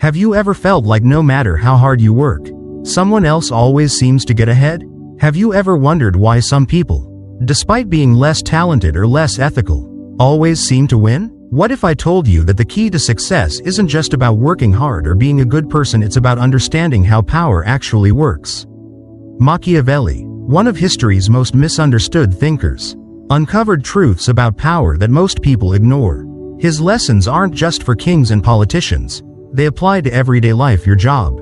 Have you ever felt like no matter how hard you work, someone else always seems to get ahead? Have you ever wondered why some people, despite being less talented or less ethical, always seem to win? What if I told you that the key to success isn't just about working hard or being a good person, it's about understanding how power actually works? Machiavelli, one of history's most misunderstood thinkers, uncovered truths about power that most people ignore. His lessons aren't just for kings and politicians, they apply to everyday life, your job,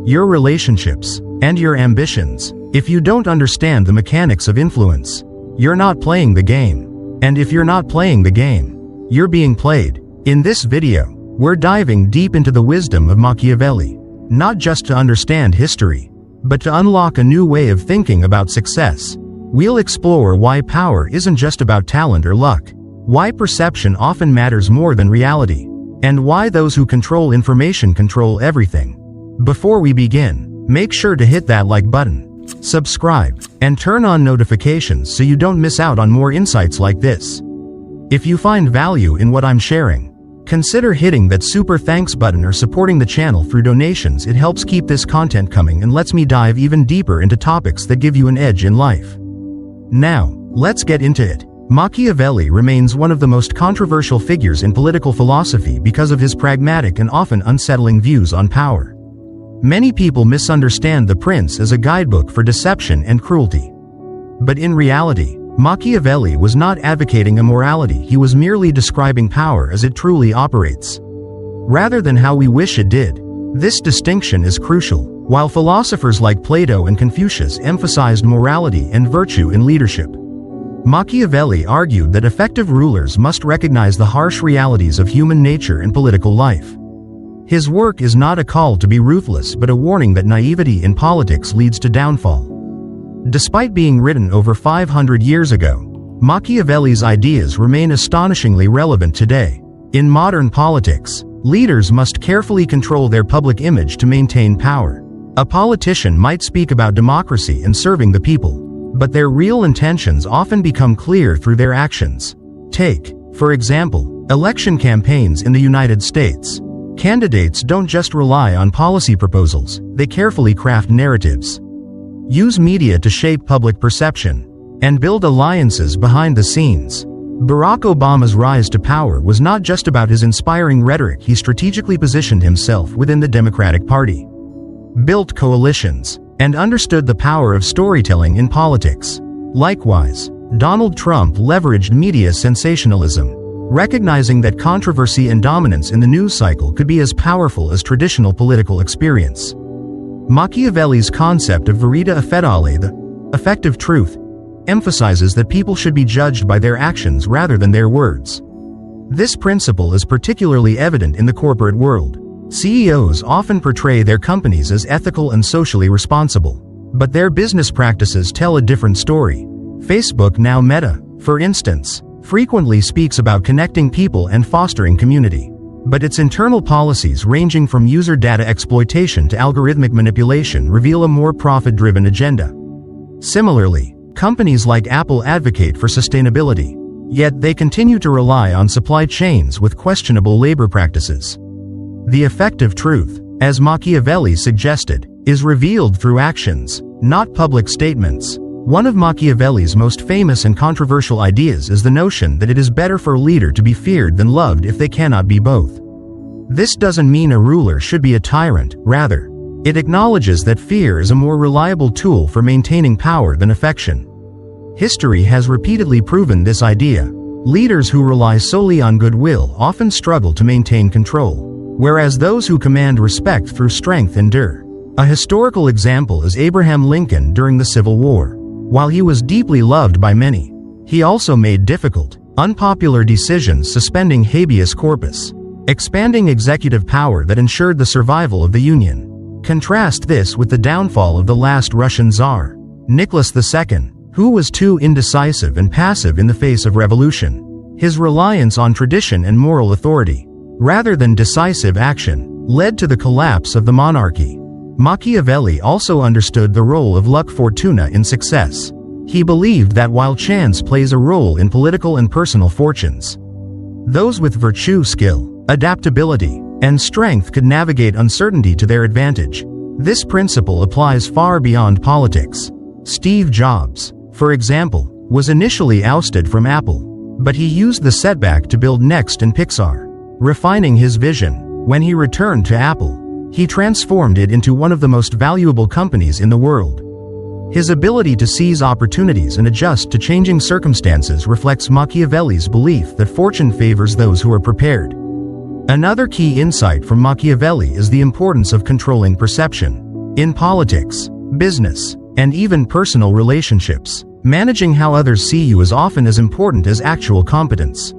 your relationships, and your ambitions. If you don't understand the mechanics of influence, you're not playing the game. And if you're not playing the game, you're being played. In this video, we're diving deep into the wisdom of Machiavelli, not just to understand history, but to unlock a new way of thinking about success. We'll explore why power isn't just about talent or luck, why perception often matters more than reality, and why those who control information control everything. Before we begin, make sure to hit that like button, subscribe, and turn on notifications so you don't miss out on more insights like this. If you find value in what I'm sharing, consider hitting that super thanks button or supporting the channel through donations. It helps keep this content coming and lets me dive even deeper into topics that give you an edge in life. Now, let's get into it. Machiavelli remains one of the most controversial figures in political philosophy because of his pragmatic and often unsettling views on power. Many people misunderstand The Prince as a guidebook for deception and cruelty. But in reality, Machiavelli was not advocating a morality, he was merely describing power as it truly operates, rather than how we wish it did. This distinction is crucial. While philosophers like Plato and Confucius emphasized morality and virtue in leadership, Machiavelli argued that effective rulers must recognize the harsh realities of human nature and political life. His work is not a call to be ruthless but a warning that naivety in politics leads to downfall. Despite being written over 500 years ago, Machiavelli's ideas remain astonishingly relevant today. In modern politics, leaders must carefully control their public image to maintain power. A politician might speak about democracy and serving the people, but their real intentions often become clear through their actions. Take, for example, election campaigns in the United States. Candidates don't just rely on policy proposals, they carefully craft narratives, use media to shape public perception, and build alliances behind the scenes. Barack Obama's rise to power was not just about his inspiring rhetoric, he strategically positioned himself within the Democratic Party, built coalitions, and understood the power of storytelling in politics. Likewise, Donald Trump leveraged media sensationalism, recognizing that controversy and dominance in the news cycle could be as powerful as traditional political experience. Machiavelli's concept of verita fetale, the effective truth, emphasizes that people should be judged by their actions rather than their words. This principle is particularly evident in the corporate world. CEOs often portray their companies as ethical and socially responsible, but their business practices tell a different story. Facebook, now Meta, for instance, frequently speaks about connecting people and fostering community, but its internal policies, ranging from user data exploitation to algorithmic manipulation, reveal a more profit-driven agenda. Similarly, companies like Apple advocate for sustainability, yet they continue to rely on supply chains with questionable labor practices. The effective truth, as Machiavelli suggested, is revealed through actions, not public statements. One of Machiavelli's most famous and controversial ideas is the notion that it is better for a leader to be feared than loved if they cannot be both. This doesn't mean a ruler should be a tyrant, rather, it acknowledges that fear is a more reliable tool for maintaining power than affection. History has repeatedly proven this idea. Leaders who rely solely on goodwill often struggle to maintain control, whereas those who command respect through strength endure. A historical example is Abraham Lincoln during the Civil War. While he was deeply loved by many, he also made difficult, unpopular decisions, suspending habeas corpus, expanding executive power that ensured the survival of the Union. Contrast this with the downfall of the last Russian Tsar, Nicholas II, who was too indecisive and passive in the face of revolution. His reliance on tradition and moral authority, rather than decisive action, led to the collapse of the monarchy. Machiavelli also understood the role of luck fortuna in success. He believed that while chance plays a role in political and personal fortunes, those with virtue, skill, adaptability, and strength could navigate uncertainty to their advantage. This principle applies far beyond politics. Steve Jobs, for example, was initially ousted from Apple, but he used the setback to build Next and Pixar, refining his vision. When he returned to Apple, he transformed it into one of the most valuable companies in the world. His ability to seize opportunities and adjust to changing circumstances reflects Machiavelli's belief that fortune favors those who are prepared. Another key insight from Machiavelli is the importance of controlling perception. In politics, business, and even personal relationships, managing how others see you is often as important as actual competence.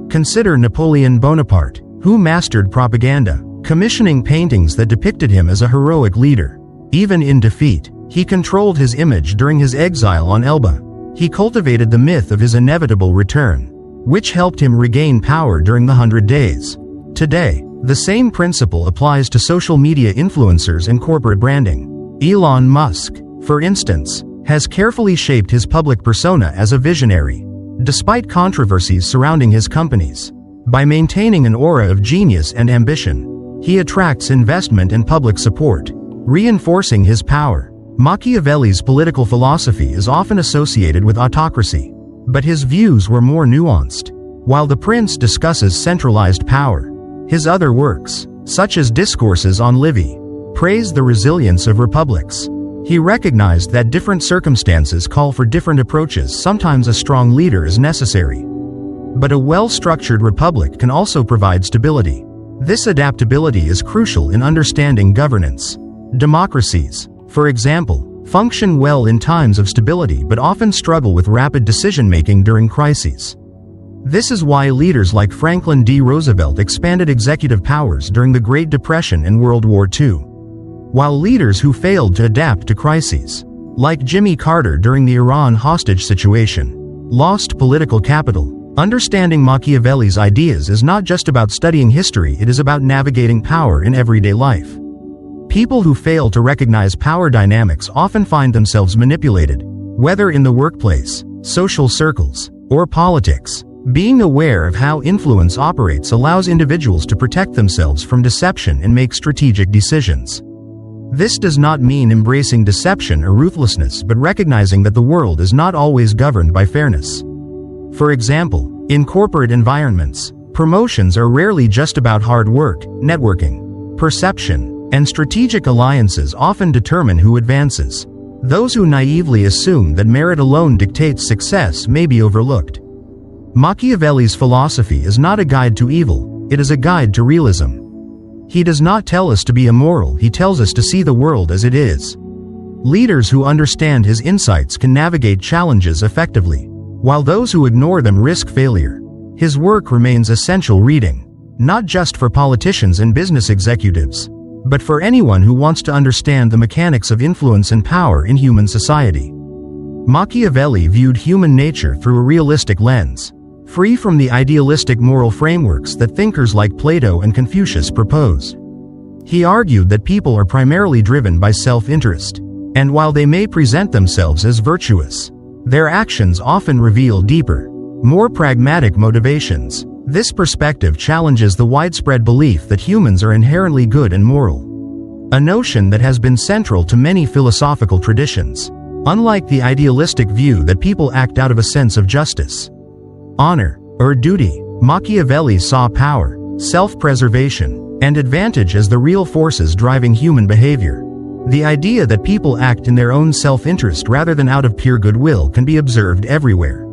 Consider Napoleon Bonaparte, who mastered propaganda, commissioning paintings that depicted him as a heroic leader. Even in defeat, he controlled his image during his exile on Elba. He cultivated the myth of his inevitable return, which helped him regain power during the 100 Days. Today, the same principle applies to social media influencers and corporate branding. Elon Musk, for instance, has carefully shaped his public persona as a visionary, despite controversies surrounding his companies. By maintaining an aura of genius and ambition, he attracts investment and public support, reinforcing his power. Machiavelli's political philosophy is often associated with autocracy, but his views were more nuanced. While The Prince discusses centralized power, his other works, such as Discourses on Livy, praise the resilience of republics. He recognized that different circumstances call for different approaches. Sometimes a strong leader is necessary, but a well-structured republic can also provide stability. This adaptability is crucial in understanding governance. Democracies, for example, function well in times of stability but often struggle with rapid decision-making during crises. This is why leaders like Franklin D. Roosevelt expanded executive powers during the Great Depression and World War II. While leaders who failed to adapt to crises, like Jimmy Carter during the Iran hostage situation, lost political capital. Understanding Machiavelli's ideas is not just about studying history, it is about navigating power in everyday life. People who fail to recognize power dynamics often find themselves manipulated, whether in the workplace, social circles, or politics. Being aware of how influence operates allows individuals to protect themselves from deception and make strategic decisions. This does not mean embracing deception or ruthlessness, but recognizing that the world is not always governed by fairness. For example, in corporate environments, promotions are rarely just about hard work. Networking, perception, and strategic alliances often determine who advances. Those who naively assume that merit alone dictates success may be overlooked. Machiavelli's philosophy is not a guide to evil, it is a guide to realism. He does not tell us to be immoral, he tells us to see the world as it is. Leaders who understand his insights can navigate challenges effectively, while those who ignore them risk failure. His work remains essential reading, not just for politicians and business executives, but for anyone who wants to understand the mechanics of influence and power in human society. Machiavelli viewed human nature through a realistic lens, free from the idealistic moral frameworks that thinkers like Plato and Confucius propose. He argued that people are primarily driven by self-interest, and while they may present themselves as virtuous, their actions often reveal deeper, more pragmatic motivations. This perspective challenges the widespread belief that humans are inherently good and moral, a notion that has been central to many philosophical traditions. Unlike the idealistic view that people act out of a sense of justice, honor, or duty, Machiavelli saw power, self-preservation, and advantage as the real forces driving human behavior. The idea that people act in their own self-interest rather than out of pure goodwill can be observed everywhere.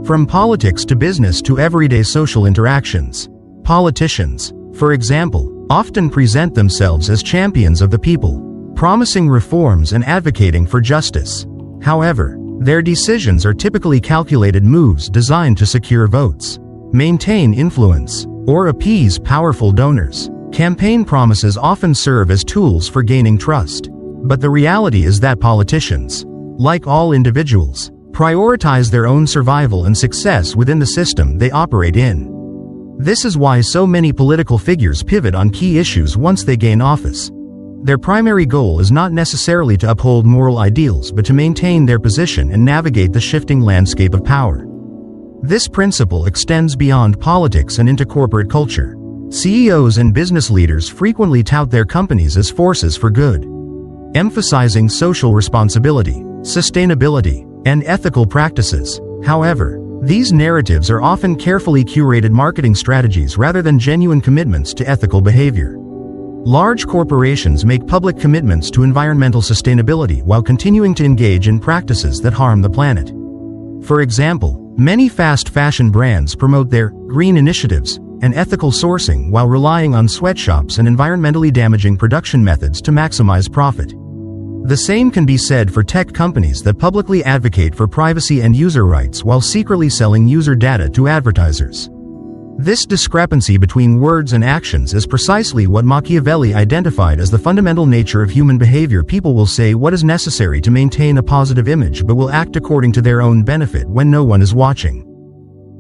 From politics to business to everyday social interactions, politicians, for example, often present themselves as champions of the people, promising reforms and advocating for justice. However, their decisions are typically calculated moves designed to secure votes, maintain influence, or appease powerful donors. Campaign promises often serve as tools for gaining trust, but the reality is that politicians, like all individuals, prioritize their own survival and success within the system they operate in. This is why so many political figures pivot on key issues once they gain office. Their primary goal is not necessarily to uphold moral ideals but to maintain their position and navigate the shifting landscape of power. This principle extends beyond politics and into corporate culture. CEOs and business leaders frequently tout their companies as forces for good, emphasizing social responsibility, sustainability, and ethical practices. However, these narratives are often carefully curated marketing strategies rather than genuine commitments to ethical behavior. Large corporations make public commitments to environmental sustainability while continuing to engage in practices that harm the planet. For example, many fast fashion brands promote their green initiatives and ethical sourcing while relying on sweatshops and environmentally damaging production methods to maximize profit. The same can be said for tech companies that publicly advocate for privacy and user rights while secretly selling user data to advertisers. This discrepancy between words and actions is precisely what Machiavelli identified as the fundamental nature of human behavior. People will say what is necessary to maintain a positive image but will act according to their own benefit when no one is watching.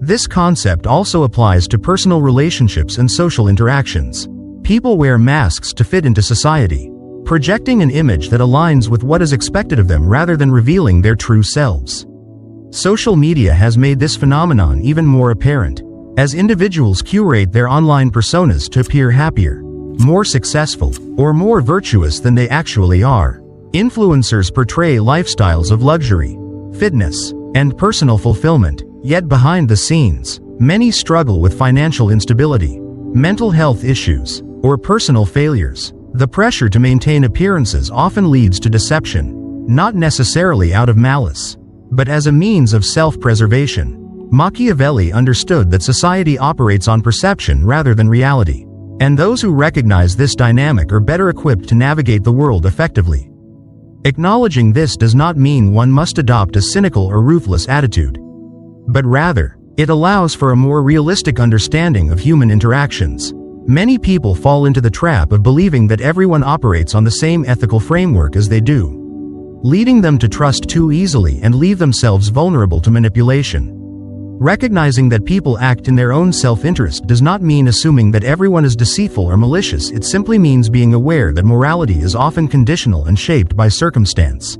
This concept also applies to personal relationships and social interactions. People wear masks to fit into society, projecting an image that aligns with what is expected of them rather than revealing their true selves. Social media has made this phenomenon even more apparent, as individuals curate their online personas to appear happier, more successful, or more virtuous than they actually are. Influencers portray lifestyles of luxury, fitness, and personal fulfillment, yet behind the scenes, many struggle with financial instability, mental health issues, or personal failures. The pressure to maintain appearances often leads to deception, not necessarily out of malice, but as a means of self-preservation. Machiavelli understood that society operates on perception rather than reality, and those who recognize this dynamic are better equipped to navigate the world effectively. Acknowledging this does not mean one must adopt a cynical or ruthless attitude, but rather, it allows for a more realistic understanding of human interactions. Many people fall into the trap of believing that everyone operates on the same ethical framework as they do, leading them to trust too easily and leave themselves vulnerable to manipulation. Recognizing that people act in their own self-interest does not mean assuming that everyone is deceitful or malicious. It simply means being aware that morality is often conditional and shaped by circumstance.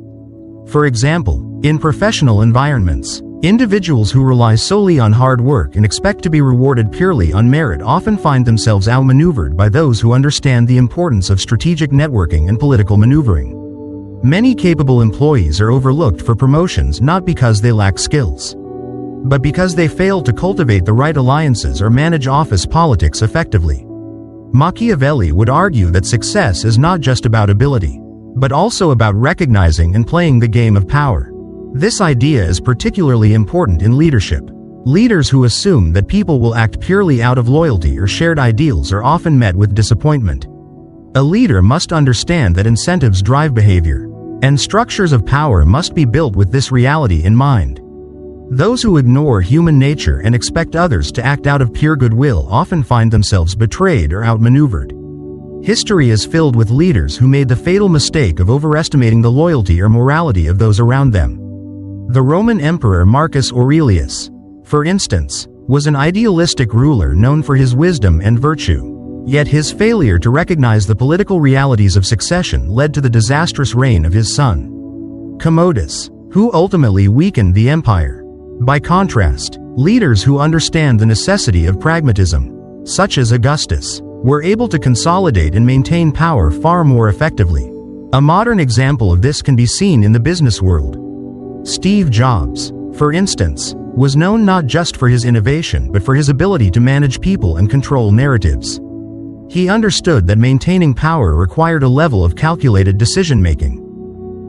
For example, in professional environments, individuals who rely solely on hard work and expect to be rewarded purely on merit often find themselves outmaneuvered by those who understand the importance of strategic networking and political maneuvering. Many capable employees are overlooked for promotions not because they lack skills, but because they fail to cultivate the right alliances or manage office politics effectively. Machiavelli would argue that success is not just about ability, but also about recognizing and playing the game of power. This idea is particularly important in leadership. Leaders who assume that people will act purely out of loyalty or shared ideals are often met with disappointment. A leader must understand that incentives drive behavior, and structures of power must be built with this reality in mind. Those who ignore human nature and expect others to act out of pure goodwill often find themselves betrayed or outmaneuvered. History is filled with leaders who made the fatal mistake of overestimating the loyalty or morality of those around them. The Roman Emperor Marcus Aurelius, for instance, was an idealistic ruler known for his wisdom and virtue, yet his failure to recognize the political realities of succession led to the disastrous reign of his son, Commodus, who ultimately weakened the empire. By contrast, leaders who understand the necessity of pragmatism, such as Augustus, were able to consolidate and maintain power far more effectively. A modern example of this can be seen in the business world. Steve Jobs, for instance, was known not just for his innovation but for his ability to manage people and control narratives. He understood that maintaining power required a level of calculated decision-making.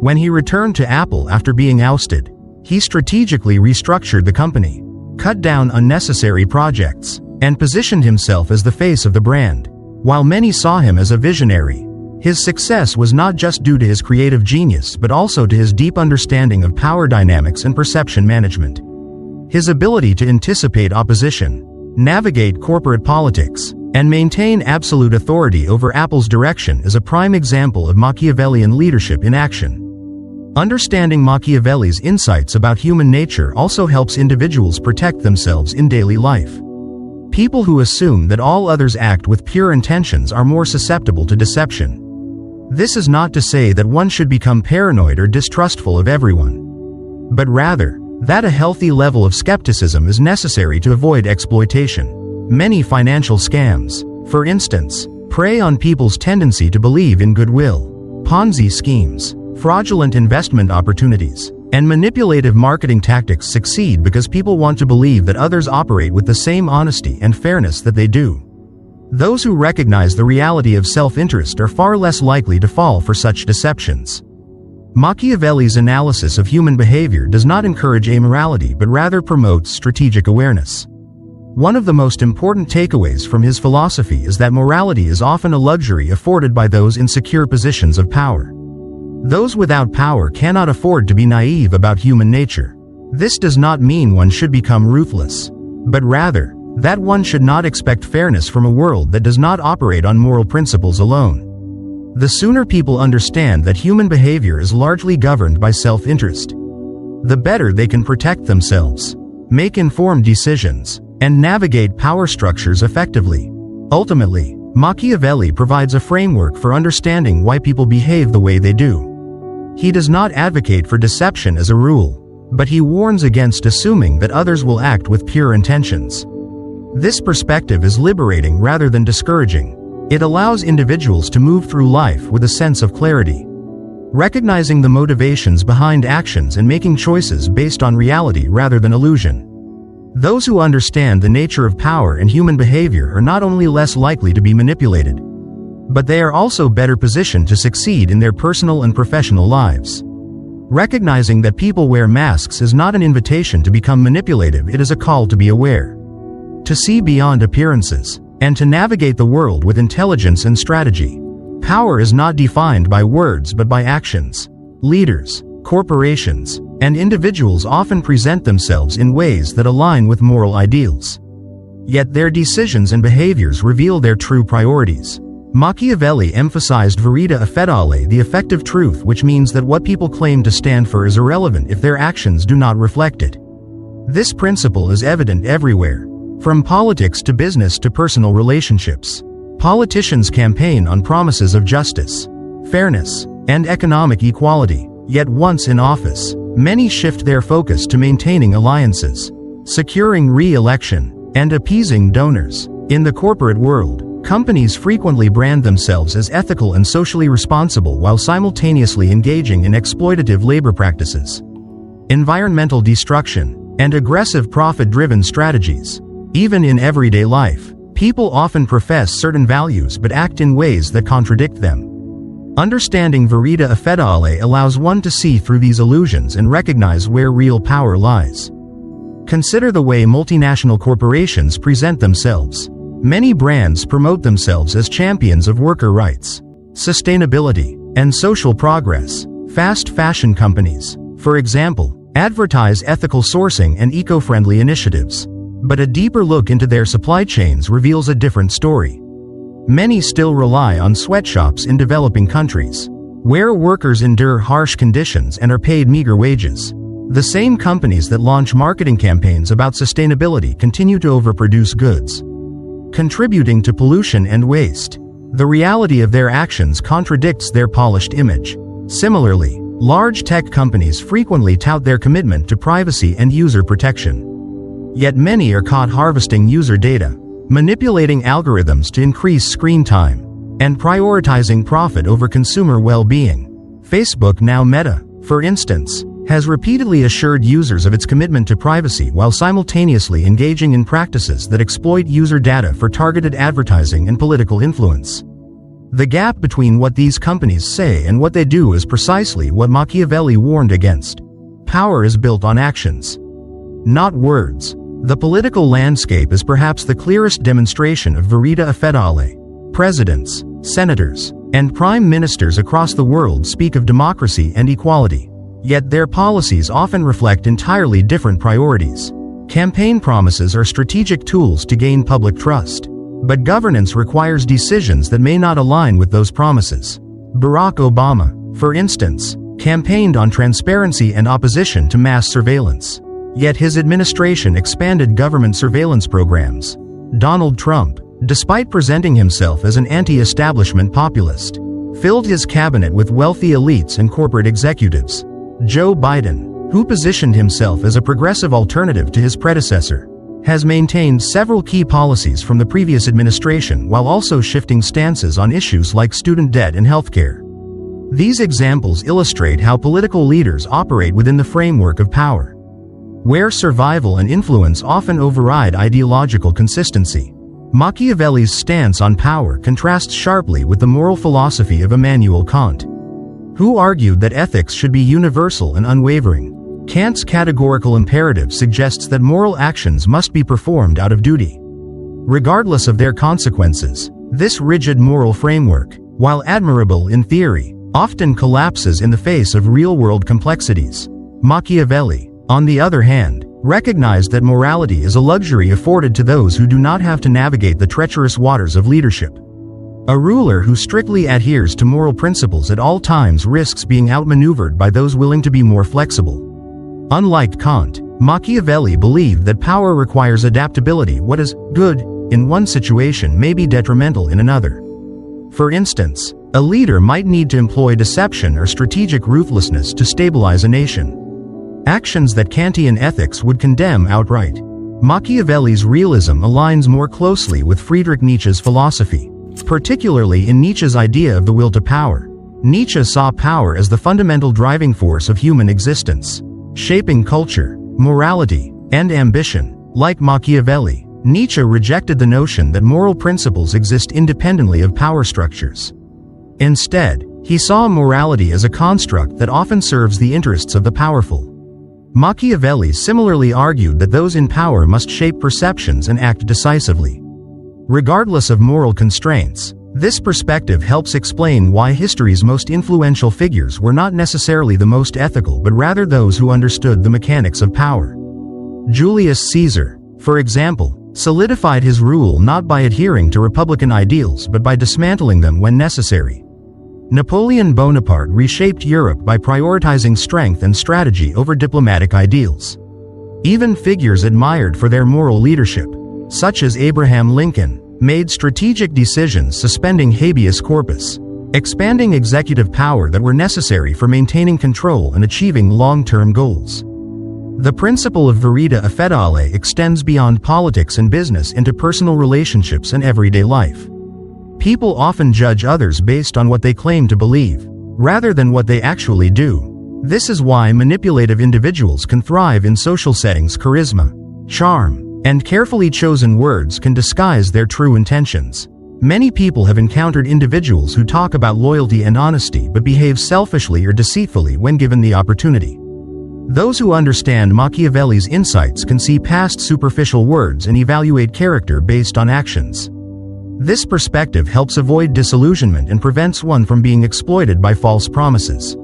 When he returned to Apple after being ousted, he strategically restructured the company, cut down unnecessary projects, and positioned himself as the face of the brand. While many saw him as a visionary, his success was not just due to his creative genius but also to his deep understanding of power dynamics and perception management. His ability to anticipate opposition, navigate corporate politics, and maintain absolute authority over Apple's direction is a prime example of Machiavellian leadership in action. Understanding Machiavelli's insights about human nature also helps individuals protect themselves in daily life. People who assume that all others act with pure intentions are more susceptible to deception. This is not to say that one should become paranoid or distrustful of everyone, but rather, that a healthy level of skepticism is necessary to avoid exploitation. Many financial scams, for instance, prey on people's tendency to believe in goodwill. Ponzi schemes, fraudulent investment opportunities, and manipulative marketing tactics succeed because people want to believe that others operate with the same honesty and fairness that they do. Those who recognize the reality of self-interest are far less likely to fall for such deceptions. Machiavelli's analysis of human behavior does not encourage amorality but rather promotes strategic awareness. One of the most important takeaways from his philosophy is that morality is often a luxury afforded by those in secure positions of power. Those without power cannot afford to be naive about human nature. This does not mean one should become ruthless, but rather, that one should not expect fairness from a world that does not operate on moral principles alone. The sooner people understand that human behavior is largely governed by self-interest, the better they can protect themselves, make informed decisions, and navigate power structures effectively. Ultimately, Machiavelli provides a framework for understanding why people behave the way they do. He does not advocate for deception as a rule, but he warns against assuming that others will act with pure intentions. This perspective is liberating rather than discouraging. It allows individuals to move through life with a sense of clarity, recognizing the motivations behind actions and making choices based on reality rather than illusion. Those who understand the nature of power and human behavior are not only less likely to be manipulated, but they are also better positioned to succeed in their personal and professional lives. Recognizing that people wear masks is not an invitation to become manipulative, it is a call to be aware, to see beyond appearances, and to navigate the world with intelligence and strategy. Power is not defined by words but by actions. Leaders, corporations, and individuals often present themselves in ways that align with moral ideals. Yet their decisions and behaviors reveal their true priorities. Machiavelli emphasized verita affidale, the effective truth, which means that what people claim to stand for is irrelevant if their actions do not reflect it. This principle is evident everywhere, from politics to business to personal relationships. Politicians campaign on promises of justice, fairness, and economic equality. Yet once in office, many shift their focus to maintaining alliances, securing re-election, and appeasing donors. In the corporate world, companies frequently brand themselves as ethical and socially responsible while simultaneously engaging in exploitative labor practices, environmental destruction, and aggressive profit-driven strategies. Even in everyday life, people often profess certain values but act in ways that contradict them. Understanding verita affidale allows one to see through these illusions and recognize where real power lies. Consider the way multinational corporations present themselves. Many brands promote themselves as champions of worker rights, sustainability, and social progress. Fast fashion companies, for example, advertise ethical sourcing and eco-friendly initiatives. But a deeper look into their supply chains reveals a different story. Many still rely on sweatshops in developing countries, where workers endure harsh conditions and are paid meager wages. The same companies that launch marketing campaigns about sustainability continue to overproduce goods, contributing to pollution and waste. The reality of their actions contradicts their polished image. Similarly, large tech companies frequently tout their commitment to privacy and user protection. Yet many are caught harvesting user data, manipulating algorithms to increase screen time, and prioritizing profit over consumer well-being. Facebook, now Meta, for instance, has repeatedly assured users of its commitment to privacy while simultaneously engaging in practices that exploit user data for targeted advertising and political influence. The gap between what these companies say and what they do is precisely what Machiavelli warned against. Power is built on actions, not words. The political landscape is perhaps the clearest demonstration of verita affidale. Presidents, senators, and prime ministers across the world speak of democracy and equality, yet their policies often reflect entirely different priorities. Campaign promises are strategic tools to gain public trust, but governance requires decisions that may not align with those promises. Barack Obama, for instance, campaigned on transparency and opposition to mass surveillance. Yet his administration expanded government surveillance programs. Donald Trump, despite presenting himself as an anti-establishment populist, filled his cabinet with wealthy elites and corporate executives. Joe Biden, who positioned himself as a progressive alternative to his predecessor, has maintained several key policies from the previous administration while also shifting stances on issues like student debt and healthcare. These examples illustrate how political leaders operate within the framework of power, where survival and influence often override ideological consistency. Machiavelli's stance on power contrasts sharply with the moral philosophy of Immanuel Kant, who argued that ethics should be universal and unwavering. Kant's categorical imperative suggests that moral actions must be performed out of duty, regardless of their consequences. This rigid moral framework, while admirable in theory, often collapses in the face of real-world complexities. Machiavelli, on the other hand, recognized that morality is a luxury afforded to those who do not have to navigate the treacherous waters of leadership. A ruler who strictly adheres to moral principles at all times risks being outmaneuvered by those willing to be more flexible. Unlike Kant, Machiavelli believed that power requires adaptability. What is good in one situation may be detrimental in another. For instance, a leader might need to employ deception or strategic ruthlessness to stabilize a nation, actions that Kantian ethics would condemn outright. Machiavelli's realism aligns more closely with Friedrich Nietzsche's philosophy, particularly in Nietzsche's idea of the will to power. Nietzsche saw power as the fundamental driving force of human existence, shaping culture, morality, and ambition. Like Machiavelli, Nietzsche rejected the notion that moral principles exist independently of power structures. Instead, he saw morality as a construct that often serves the interests of the powerful. Machiavelli similarly argued that those in power must shape perceptions and act decisively, regardless of moral constraints. This perspective helps explain why history's most influential figures were not necessarily the most ethical but rather those who understood the mechanics of power. Julius Caesar, for example, solidified his rule not by adhering to republican ideals but by dismantling them when necessary. Napoleon Bonaparte reshaped Europe by prioritizing strength and strategy over diplomatic ideals. Even figures admired for their moral leadership, such as Abraham Lincoln, made strategic decisions suspending habeas corpus, expanding executive power that were necessary for maintaining control and achieving long-term goals. The principle of verita affidale extends beyond politics and business into personal relationships and everyday life. People often judge others based on what they claim to believe, rather than what they actually do. This is why manipulative individuals can thrive in social settings. Charisma, charm, and carefully chosen words can disguise their true intentions. Many people have encountered individuals who talk about loyalty and honesty but behave selfishly or deceitfully when given the opportunity. Those who understand Machiavelli's insights can see past superficial words and evaluate character based on actions. This perspective helps avoid disillusionment and prevents one from being exploited by false promises.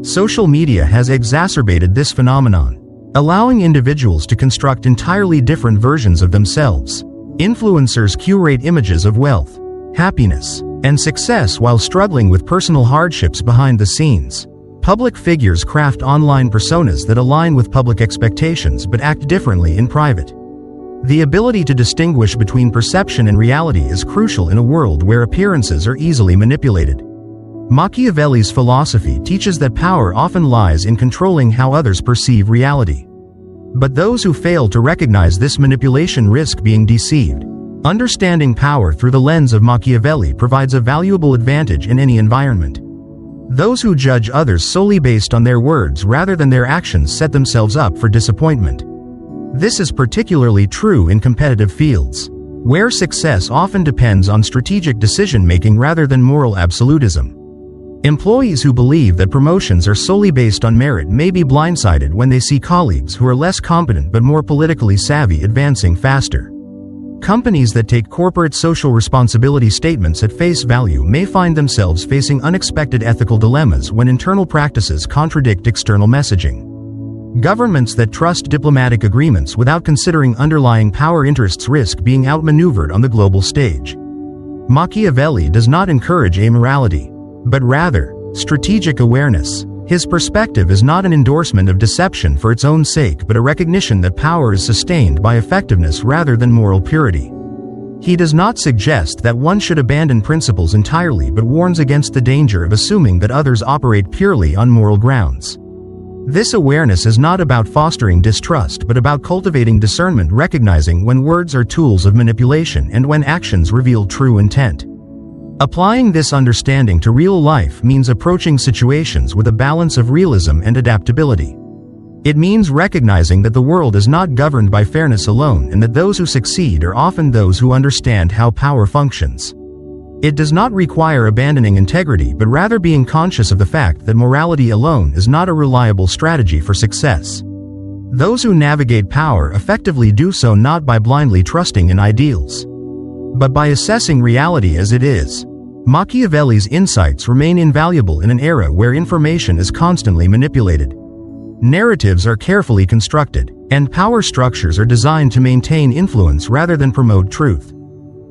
Social media has exacerbated this phenomenon, allowing individuals to construct entirely different versions of themselves. Influencers curate images of wealth, happiness, and success while struggling with personal hardships behind the scenes. Public figures craft online personas that align with public expectations but act differently in private. The ability to distinguish between perception and reality is crucial in a world where appearances are easily manipulated. Machiavelli's philosophy teaches that power often lies in controlling how others perceive reality. But those who fail to recognize this manipulation risk being deceived. Understanding power through the lens of Machiavelli provides a valuable advantage in any environment. Those who judge others solely based on their words rather than their actions set themselves up for disappointment. This is particularly true in competitive fields, where success often depends on strategic decision-making rather than moral absolutism. Employees who believe that promotions are solely based on merit may be blindsided when they see colleagues who are less competent but more politically savvy advancing faster. Companies that take corporate social responsibility statements at face value may find themselves facing unexpected ethical dilemmas when internal practices contradict external messaging. Governments that trust diplomatic agreements without considering underlying power interests risk being outmaneuvered on the global stage. Machiavelli does not encourage amorality, but rather, strategic awareness. His perspective is not an endorsement of deception for its own sake but a recognition that power is sustained by effectiveness rather than moral purity. He does not suggest that one should abandon principles entirely but warns against the danger of assuming that others operate purely on moral grounds. This awareness is not about fostering distrust but about cultivating discernment, recognizing when words are tools of manipulation and when actions reveal true intent. Applying this understanding to real life means approaching situations with a balance of realism and adaptability. It means recognizing that the world is not governed by fairness alone and that those who succeed are often those who understand how power functions. It does not require abandoning integrity but rather being conscious of the fact that morality alone is not a reliable strategy for success. Those who navigate power effectively do so not by blindly trusting in ideals, but by assessing reality as it is. Machiavelli's insights remain invaluable in an era where information is constantly manipulated. Narratives are carefully constructed, and power structures are designed to maintain influence rather than promote truth.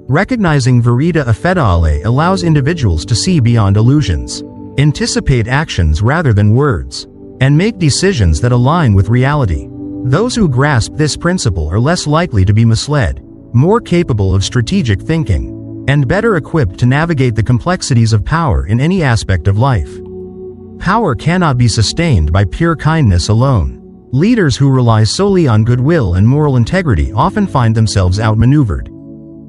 Recognizing verita federale allows individuals to see beyond illusions, anticipate actions rather than words, and make decisions that align with reality. Those who grasp this principle are less likely to be misled, more capable of strategic thinking, and better equipped to navigate the complexities of power in any aspect of life. Power cannot be sustained by pure kindness alone. Leaders who rely solely on goodwill and moral integrity often find themselves outmaneuvered,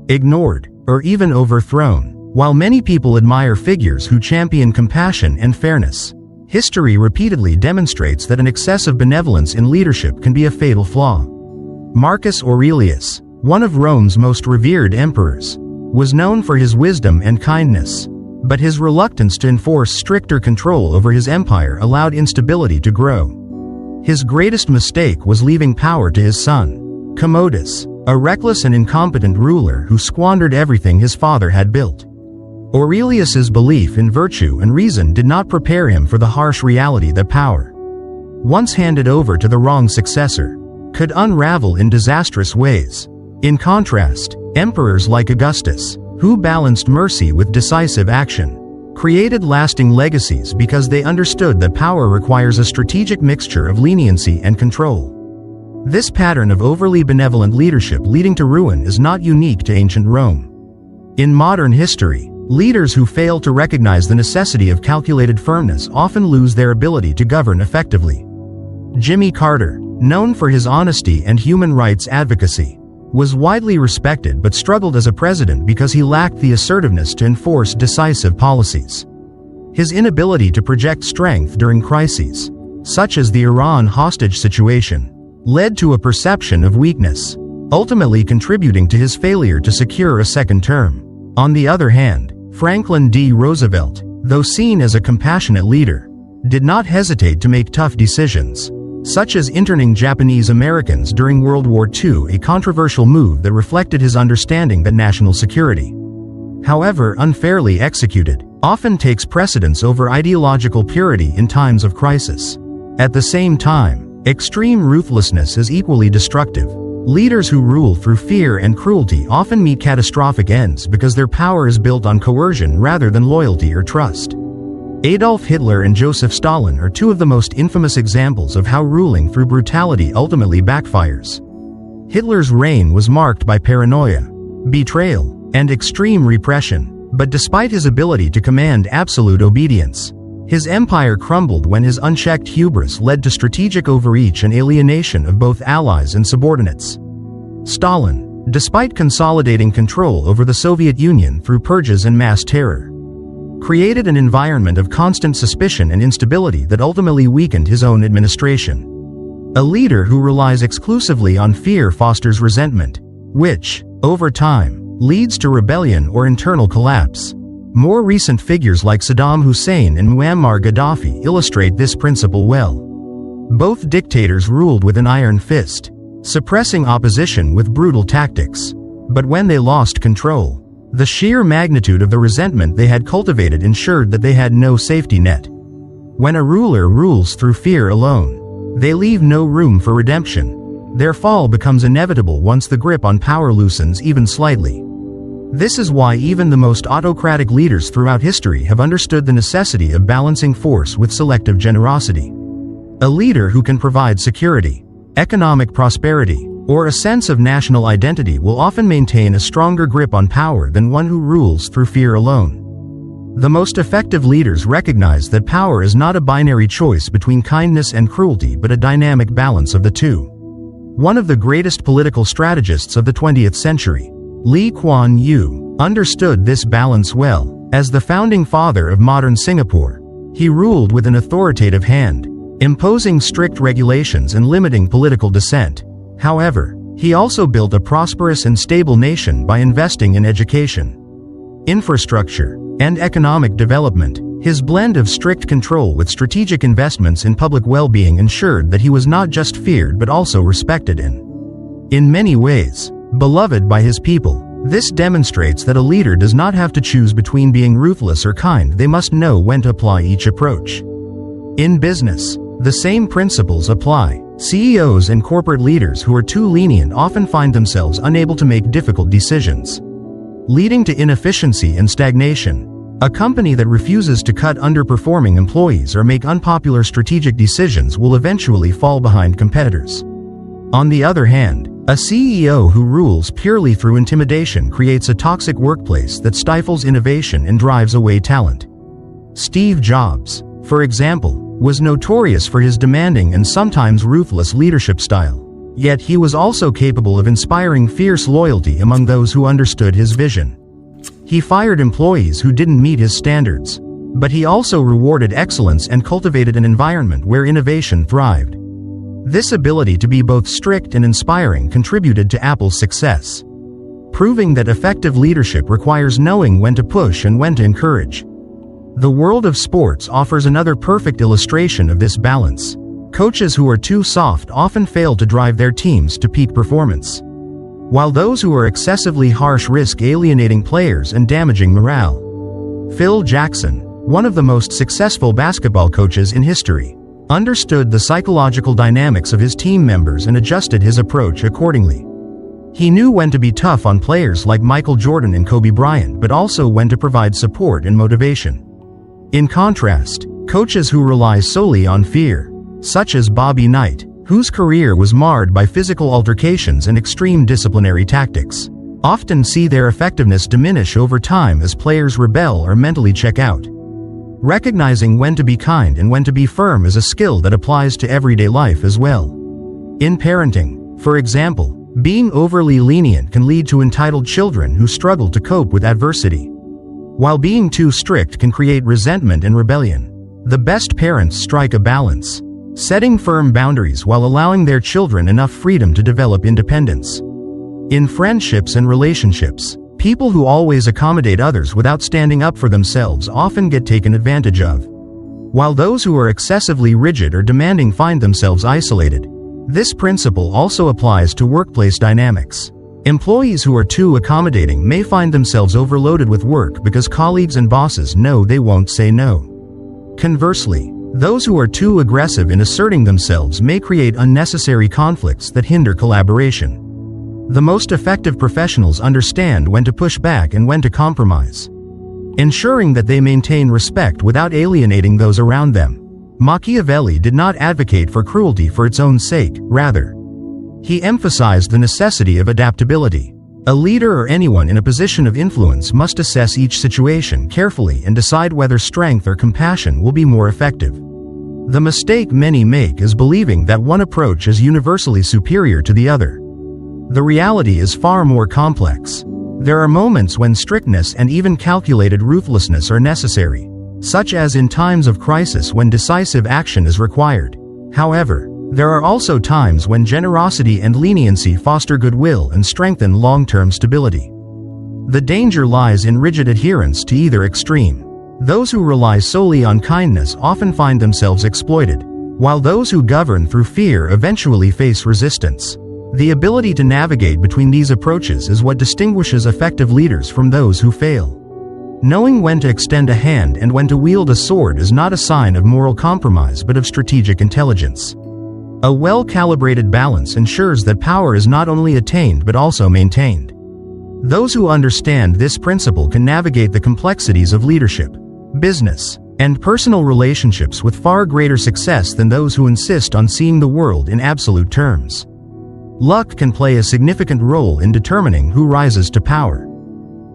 ignored, or even overthrown. While many people admire figures who champion compassion and fairness, history repeatedly demonstrates that an excess of benevolence in leadership can be a fatal flaw. Marcus Aurelius, one of Rome's most revered emperors, was known for his wisdom and kindness, but his reluctance to enforce stricter control over his empire allowed instability to grow. His greatest mistake was leaving power to his son, Commodus, a reckless and incompetent ruler who squandered everything his father had built. Aurelius's belief in virtue and reason did not prepare him for the harsh reality that power, once handed over to the wrong successor, could unravel in disastrous ways. In contrast, emperors like Augustus, who balanced mercy with decisive action, created lasting legacies because they understood that power requires a strategic mixture of leniency and control. This pattern of overly benevolent leadership leading to ruin is not unique to ancient Rome. In modern history, leaders who fail to recognize the necessity of calculated firmness often lose their ability to govern effectively. Jimmy Carter, known for his honesty and human rights advocacy, was widely respected but struggled as a president because he lacked the assertiveness to enforce decisive policies. His inability to project strength during crises, such as the Iran hostage situation, led to a perception of weakness, ultimately contributing to his failure to secure a second term. On the other hand, Franklin D. Roosevelt, though seen as a compassionate leader, did not hesitate to make tough decisions, such as interning Japanese Americans during World War II, a controversial move that reflected his understanding that national security, however unfairly executed, often takes precedence over ideological purity in times of crisis. At the same time, extreme ruthlessness is equally destructive. Leaders who rule through fear and cruelty often meet catastrophic ends because their power is built on coercion rather than loyalty or trust. Adolf Hitler and Joseph Stalin are two of the most infamous examples of how ruling through brutality ultimately backfires. Hitler's reign was marked by paranoia, betrayal, and extreme repression, but despite his ability to command absolute obedience, his empire crumbled when his unchecked hubris led to strategic overreach and alienation of both allies and subordinates. Stalin, despite consolidating control over the Soviet Union through purges and mass terror, created an environment of constant suspicion and instability that ultimately weakened his own administration. A leader who relies exclusively on fear fosters resentment, which, over time, leads to rebellion or internal collapse. More recent figures like Saddam Hussein and Muammar Gaddafi illustrate this principle well. Both dictators ruled with an iron fist, suppressing opposition with brutal tactics. But when they lost control, the sheer magnitude of the resentment they had cultivated ensured that they had no safety net. When a ruler rules through fear alone, they leave no room for redemption. Their fall becomes inevitable once the grip on power loosens even slightly. This is why even the most autocratic leaders throughout history have understood the necessity of balancing force with selective generosity. A leader who can provide security, economic prosperity, or a sense of national identity will often maintain a stronger grip on power than one who rules through fear alone. The most effective leaders recognize that power is not a binary choice between kindness and cruelty but a dynamic balance of the two. One of the greatest political strategists of the 20th century, Lee Kuan Yew, understood this balance well. As the founding father of modern Singapore, he ruled with an authoritative hand, imposing strict regulations and limiting political dissent. However, he also built a prosperous and stable nation by investing in education, infrastructure, and economic development. His blend of strict control with strategic investments in public well-being ensured that he was not just feared but also respected and, in many ways, beloved by his people. This demonstrates that a leader does not have to choose between being ruthless or kind. They must know when to apply each approach. In business, the same principles apply. CEOs and corporate leaders who are too lenient often find themselves unable to make difficult decisions, leading to inefficiency and stagnation. A company that refuses to cut underperforming employees or make unpopular strategic decisions will eventually fall behind competitors. On the other hand, a CEO who rules purely through intimidation creates a toxic workplace that stifles innovation and drives away talent. Steve Jobs, for example, was notorious for his demanding and sometimes ruthless leadership style. Yet he was also capable of inspiring fierce loyalty among those who understood his vision. He fired employees who didn't meet his standards, but he also rewarded excellence and cultivated an environment where innovation thrived. This ability to be both strict and inspiring contributed to Apple's success, proving that effective leadership requires knowing when to push and when to encourage. The world of sports offers another perfect illustration of this balance. Coaches who are too soft often fail to drive their teams to peak performance, while those who are excessively harsh risk alienating players and damaging morale. Phil Jackson, one of the most successful basketball coaches in history, understood the psychological dynamics of his team members and adjusted his approach accordingly. He knew when to be tough on players like Michael Jordan and Kobe Bryant, but also when to provide support and motivation. In contrast, coaches who rely solely on fear, such as Bobby Knight, whose career was marred by physical altercations and extreme disciplinary tactics, often see their effectiveness diminish over time as players rebel or mentally check out. Recognizing when to be kind and when to be firm is a skill that applies to everyday life as well. In parenting, for example, being overly lenient can lead to entitled children who struggle to cope with adversity, while being too strict can create resentment and rebellion. The best parents strike a balance, setting firm boundaries while allowing their children enough freedom to develop independence. In friendships and relationships, people who always accommodate others without standing up for themselves often get taken advantage of, while those who are excessively rigid or demanding find themselves isolated. This principle also applies to workplace dynamics. Employees who are too accommodating may find themselves overloaded with work because colleagues and bosses know they won't say no. Conversely, those who are too aggressive in asserting themselves may create unnecessary conflicts that hinder collaboration. The most effective professionals understand when to push back and when to compromise, ensuring that they maintain respect without alienating those around them. Machiavelli did not advocate for cruelty for its own sake, rather, he emphasized the necessity of adaptability. A leader or anyone in a position of influence must assess each situation carefully and decide whether strength or compassion will be more effective. The mistake many make is believing that one approach is universally superior to the other. The reality is far more complex. There are moments when strictness and even calculated ruthlessness are necessary, such as in times of crisis when decisive action is required. However, there are also times when generosity and leniency foster goodwill and strengthen long-term stability. The danger lies in rigid adherence to either extreme. Those who rely solely on kindness often find themselves exploited, while those who govern through fear eventually face resistance. The ability to navigate between these approaches is what distinguishes effective leaders from those who fail. Knowing when to extend a hand and when to wield a sword is not a sign of moral compromise but of strategic intelligence. A well-calibrated balance ensures that power is not only attained but also maintained. Those who understand this principle can navigate the complexities of leadership, business, and personal relationships with far greater success than those who insist on seeing the world in absolute terms. Luck can play a significant role in determining who rises to power.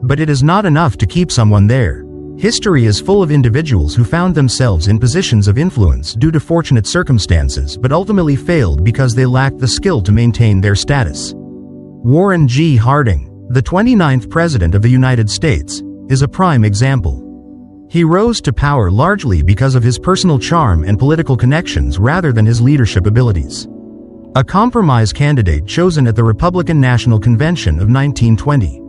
But it is not enough to keep someone there. History is full of individuals who found themselves in positions of influence due to fortunate circumstances but ultimately failed because they lacked the skill to maintain their status. Warren G. Harding, the 29th President of the United States, is a prime example. He rose to power largely because of his personal charm and political connections rather than his leadership abilities. A compromise candidate chosen at the Republican National Convention of 1920.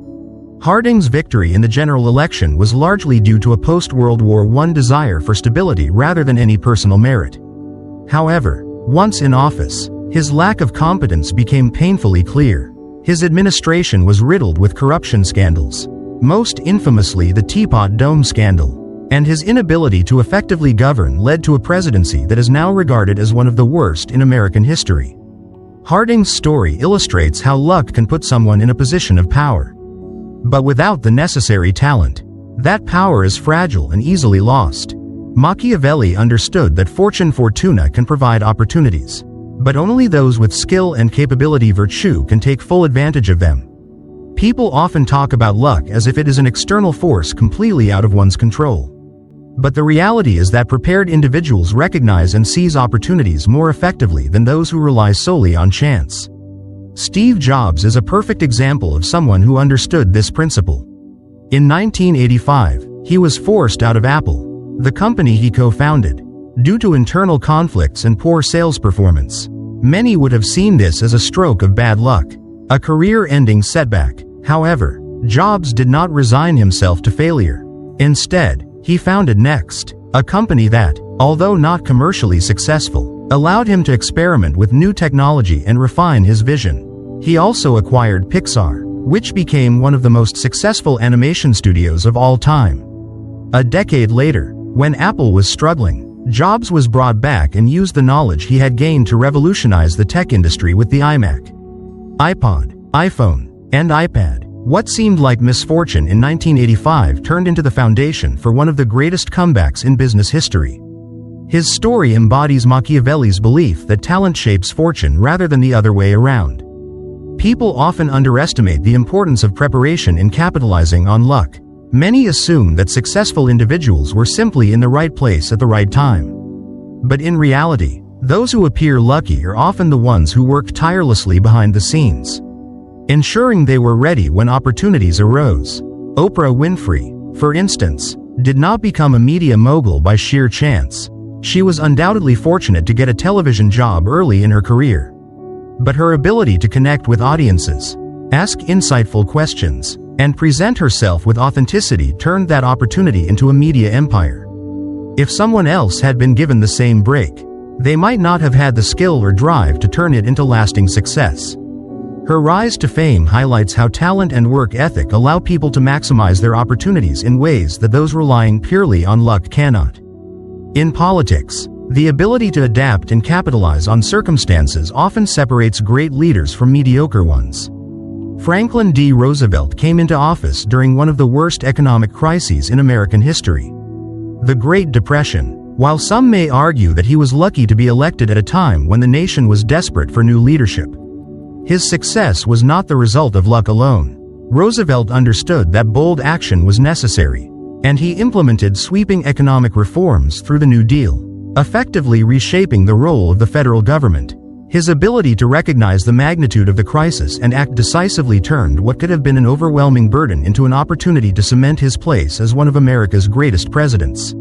Harding's victory in the general election was largely due to a post-World War I desire for stability rather than any personal merit. However, once in office, his lack of competence became painfully clear. His administration was riddled with corruption scandals, most infamously the Teapot Dome scandal, and his inability to effectively govern led to a presidency that is now regarded as one of the worst in American history. Harding's story illustrates how luck can put someone in a position of power. But without the necessary talent, that power is fragile and easily lost. Machiavelli understood that fortuna can provide opportunities, but only those with skill and virtue can take full advantage of them. People often talk about luck as if it is an external force completely out of one's control. But the reality is that prepared individuals recognize and seize opportunities more effectively than those who rely solely on chance. Steve Jobs is a perfect example of someone who understood this principle. In 1985, he was forced out of Apple, the company he co-founded, due to internal conflicts and poor sales performance. Many would have seen this as a stroke of bad luck, a career-ending setback. However, Jobs did not resign himself to failure. Instead, he founded Next, a company that, although not commercially successful, allowed him to experiment with new technology and refine his vision. He also acquired Pixar, which became one of the most successful animation studios of all time. A decade later, when Apple was struggling, Jobs was brought back and used the knowledge he had gained to revolutionize the tech industry with the iMac, iPod, iPhone, and iPad. What seemed like misfortune in 1985 turned into the foundation for one of the greatest comebacks in business history. His story embodies Machiavelli's belief that talent shapes fortune rather than the other way around. People often underestimate the importance of preparation in capitalizing on luck. Many assume that successful individuals were simply in the right place at the right time. But in reality, those who appear lucky are often the ones who worked tirelessly behind the scenes, ensuring they were ready when opportunities arose. Oprah Winfrey, for instance, did not become a media mogul by sheer chance. She was undoubtedly fortunate to get a television job early in her career. But her ability to connect with audiences, ask insightful questions, and present herself with authenticity turned that opportunity into a media empire. If someone else had been given the same break, they might not have had the skill or drive to turn it into lasting success. Her rise to fame highlights how talent and work ethic allow people to maximize their opportunities in ways that those relying purely on luck cannot. In politics, the ability to adapt and capitalize on circumstances often separates great leaders from mediocre ones. Franklin D. Roosevelt came into office during one of the worst economic crises in American history, the Great Depression. While some may argue that he was lucky to be elected at a time when the nation was desperate for new leadership, his success was not the result of luck alone. Roosevelt understood that bold action was necessary, and he implemented sweeping economic reforms through the New Deal, effectively reshaping the role of the federal government. His ability to recognize the magnitude of the crisis and act decisively turned what could have been an overwhelming burden into an opportunity to cement his place as one of America's greatest presidents.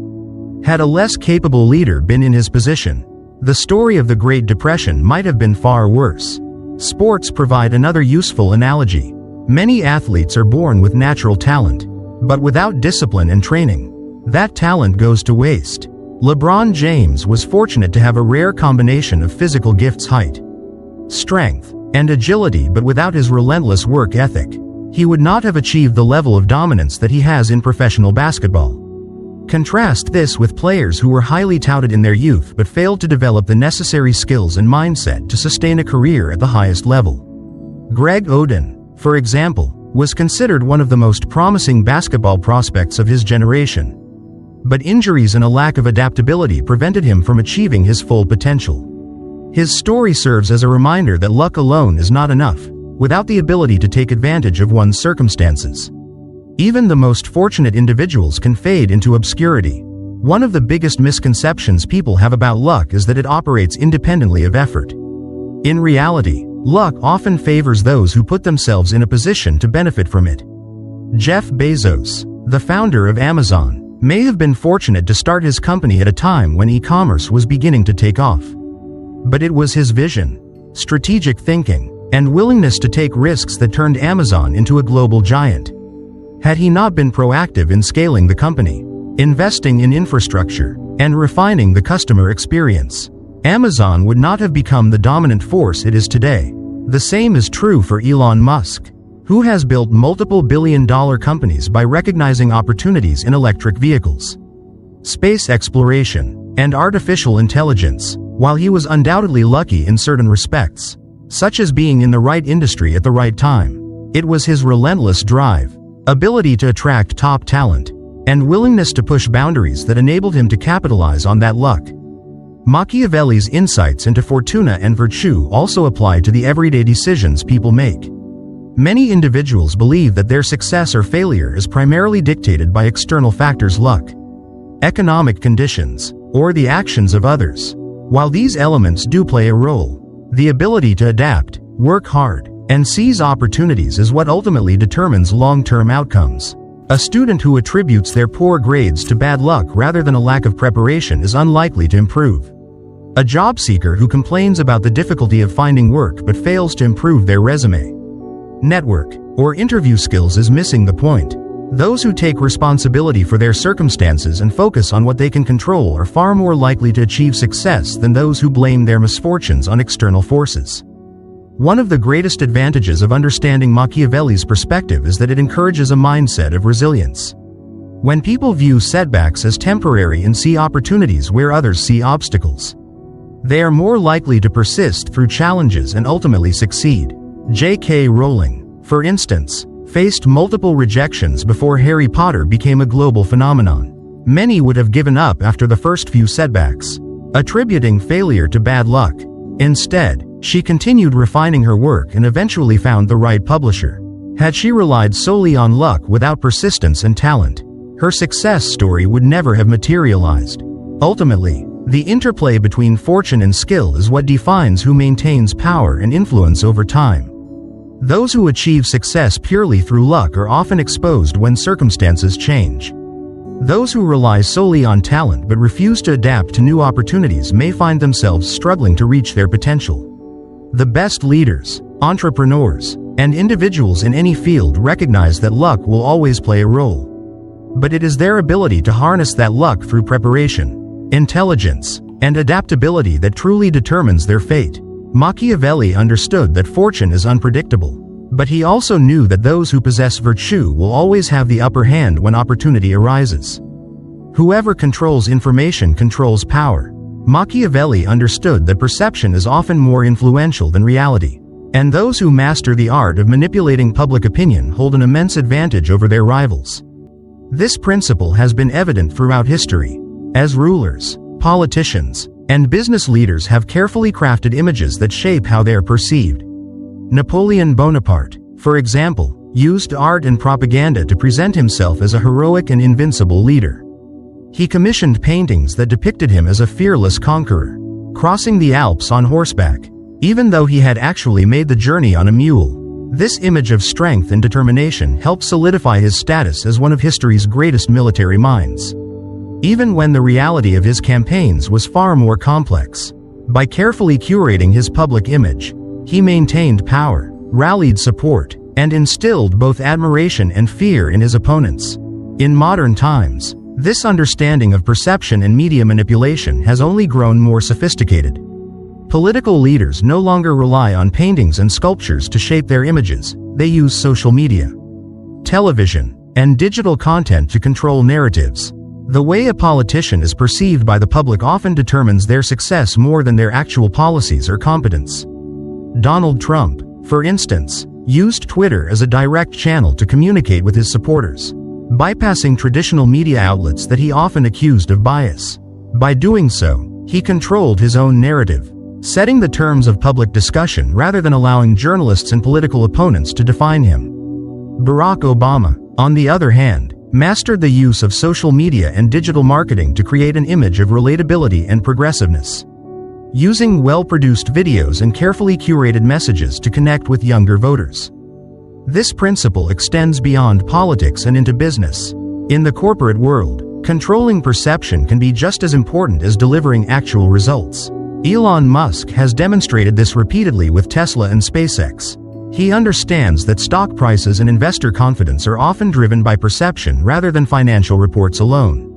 Had a less capable leader been in his position, the story of the Great Depression might have been far worse. Sports provide another useful analogy. Many athletes are born with natural talent, but without discipline and training, that talent goes to waste. LeBron James was fortunate to have a rare combination of physical gifts, height, strength, and agility, but without his relentless work ethic, he would not have achieved the level of dominance that he has in professional basketball. Contrast this with players who were highly touted in their youth but failed to develop the necessary skills and mindset to sustain a career at the highest level. Greg Oden, for example, was considered one of the most promising basketball prospects of his generation. But injuries and a lack of adaptability prevented him from achieving his full potential. His story serves as a reminder that luck alone is not enough, without the ability to take advantage of one's circumstances. Even the most fortunate individuals can fade into obscurity. One of the biggest misconceptions people have about luck is that it operates independently of effort. In reality, luck often favors those who put themselves in a position to benefit from it. Jeff Bezos, the founder of Amazon, may have been fortunate to start his company at a time when e-commerce was beginning to take off. But it was his vision, strategic thinking, and willingness to take risks that turned Amazon into a global giant. Had he not been proactive in scaling the company, investing in infrastructure, and refining the customer experience, Amazon would not have become the dominant force it is today. The same is true for Elon Musk, who has built multiple billion-dollar companies by recognizing opportunities in electric vehicles, space exploration, and artificial intelligence. While he was undoubtedly lucky in certain respects, such as being in the right industry at the right time, it was his relentless drive, ability to attract top talent, and willingness to push boundaries that enabled him to capitalize on that luck. Machiavelli's insights into fortuna and virtue also apply to the everyday decisions people make. Many individuals believe that their success or failure is primarily dictated by external factors, luck, economic conditions, or the actions of others. While these elements do play a role, the ability to adapt, work hard, and seize opportunities is what ultimately determines long-term outcomes. A student who attributes their poor grades to bad luck rather than a lack of preparation is unlikely to improve. A job seeker who complains about the difficulty of finding work but fails to improve their resume, network, or interview skills is missing the point. Those who take responsibility for their circumstances and focus on what they can control are far more likely to achieve success than those who blame their misfortunes on external forces. One of the greatest advantages of understanding Machiavelli's perspective is that it encourages a mindset of resilience. When people view setbacks as temporary and see opportunities where others see obstacles, they are more likely to persist through challenges and ultimately succeed. J.K. Rowling, for instance, faced multiple rejections before Harry Potter became a global phenomenon. Many would have given up after the first few setbacks, attributing failure to bad luck. Instead, she continued refining her work and eventually found the right publisher. Had she relied solely on luck without persistence and talent, her success story would never have materialized. Ultimately, the interplay between fortune and skill is what defines who maintains power and influence over time. Those who achieve success purely through luck are often exposed when circumstances change. Those who rely solely on talent but refuse to adapt to new opportunities may find themselves struggling to reach their potential. The best leaders, entrepreneurs, and individuals in any field recognize that luck will always play a role. But it is their ability to harness that luck through preparation, intelligence, and adaptability that truly determines their fate. Machiavelli understood that fortune is unpredictable, but he also knew that those who possess virtue will always have the upper hand when opportunity arises. Whoever controls information controls power. Machiavelli understood that perception is often more influential than reality, and those who master the art of manipulating public opinion hold an immense advantage over their rivals. This principle has been evident throughout history, as rulers, politicians, and business leaders have carefully crafted images that shape how they are perceived. Napoleon Bonaparte, for example, used art and propaganda to present himself as a heroic and invincible leader. He commissioned paintings that depicted him as a fearless conqueror, crossing the Alps on horseback, even though he had actually made the journey on a mule. This image of strength and determination helped solidify his status as one of history's greatest military minds, even when the reality of his campaigns was far more complex. By carefully curating his public image, he maintained power, rallied support, and instilled both admiration and fear in his opponents. In modern times, this understanding of perception and media manipulation has only grown more sophisticated. Political leaders no longer rely on paintings and sculptures to shape their images. They use social media, television, and digital content to control narratives. The way a politician is perceived by the public often determines their success more than their actual policies or competence. Donald Trump, for instance, used Twitter as a direct channel to communicate with his supporters, bypassing traditional media outlets that he often accused of bias. By doing so, he controlled his own narrative, setting the terms of public discussion rather than allowing journalists and political opponents to define him. Barack Obama, on the other hand, mastered the use of social media and digital marketing to create an image of relatability and progressiveness, using well-produced videos and carefully curated messages to connect with younger voters. This principle extends beyond politics and into business. In the corporate world, controlling perception can be just as important as delivering actual results. Elon Musk has demonstrated this repeatedly with Tesla and SpaceX. He understands that stock prices and investor confidence are often driven by perception rather than financial reports alone.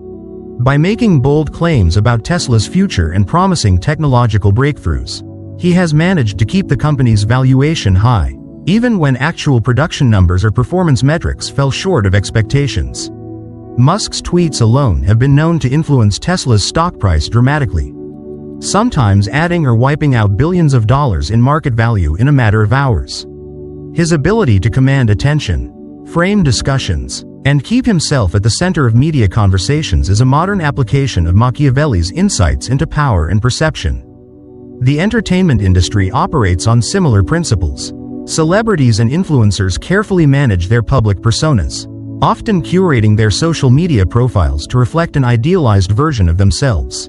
By making bold claims about Tesla's future and promising technological breakthroughs, he has managed to keep the company's valuation high, even when actual production numbers or performance metrics fell short of expectations. Musk's tweets alone have been known to influence Tesla's stock price dramatically, sometimes adding or wiping out billions of dollars in market value in a matter of hours. His ability to command attention, frame discussions, and keep himself at the center of media conversations is a modern application of Machiavelli's insights into power and perception. The entertainment industry operates on similar principles. Celebrities and influencers carefully manage their public personas, often curating their social media profiles to reflect an idealized version of themselves.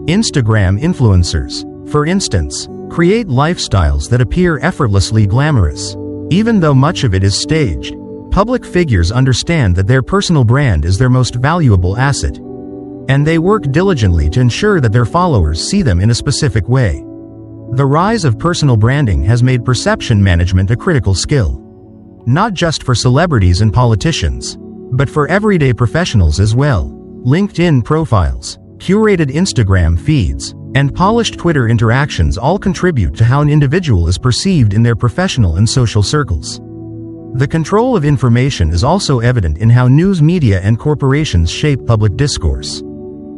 Instagram influencers, for instance, create lifestyles that appear effortlessly glamorous. Even though much of it is staged, public figures understand that their personal brand is their most valuable asset, and they work diligently to ensure that their followers see them in a specific way. The rise of personal branding has made perception management a critical skill, not just for celebrities and politicians, but for everyday professionals as well. LinkedIn profiles, curated Instagram feeds, and polished Twitter interactions all contribute to how an individual is perceived in their professional and social circles. The control of information is also evident in how news media and corporations shape public discourse.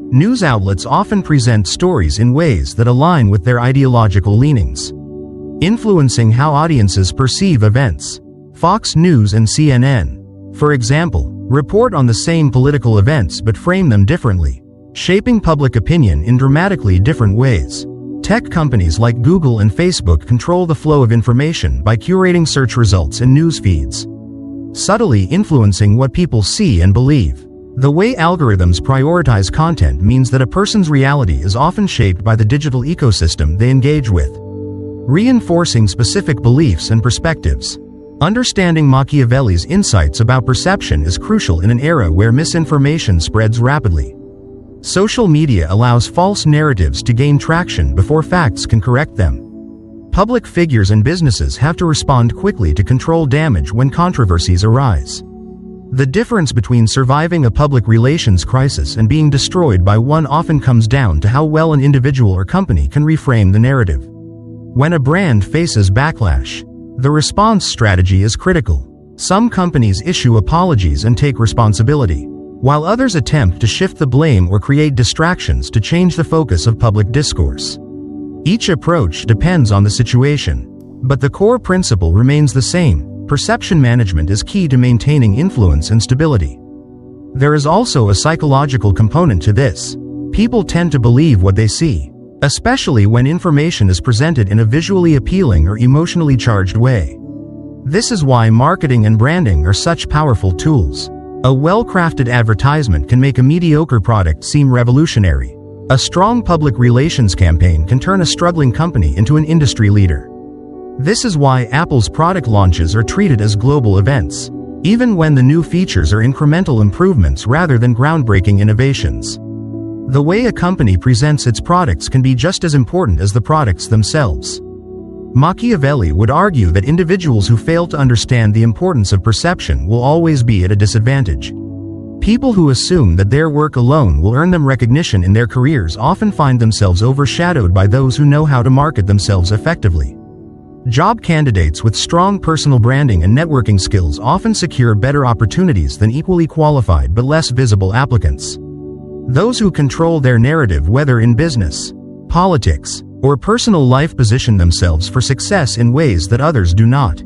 News outlets often present stories in ways that align with their ideological leanings, influencing how audiences perceive events. Fox News and CNN, for example, report on the same political events but frame them differently, shaping public opinion in dramatically different ways. Tech companies like Google and Facebook control the flow of information by curating search results and news feeds, subtly influencing what people see and believe. The way algorithms prioritize content means that a person's reality is often shaped by the digital ecosystem they engage with, reinforcing specific beliefs and perspectives. Understanding Machiavelli's insights about perception is crucial in an era where misinformation spreads rapidly. Social media allows false narratives to gain traction before facts can correct them. Public figures and businesses have to respond quickly to control damage when controversies arise. The difference between surviving a public relations crisis and being destroyed by one often comes down to how well an individual or company can reframe the narrative. When a brand faces backlash, the response strategy is critical. Some companies issue apologies and take responsibility, while others attempt to shift the blame or create distractions to change the focus of public discourse. Each approach depends on the situation, but the core principle remains the same. Perception management is key to maintaining influence and stability. There is also a psychological component to this. People tend to believe what they see, especially when information is presented in a visually appealing or emotionally charged way. This is why marketing and branding are such powerful tools. A well-crafted advertisement can make a mediocre product seem revolutionary. A strong public relations campaign can turn a struggling company into an industry leader. This is why Apple's product launches are treated as global events, even when the new features are incremental improvements rather than groundbreaking innovations. The way a company presents its products can be just as important as the products themselves. Machiavelli would argue that individuals who fail to understand the importance of perception will always be at a disadvantage. People who assume that their work alone will earn them recognition in their careers often find themselves overshadowed by those who know how to market themselves effectively. Job candidates with strong personal branding and networking skills often secure better opportunities than equally qualified but less visible applicants. Those who control their narrative, whether in business, politics, or personal life, position themselves for success in ways that others do not.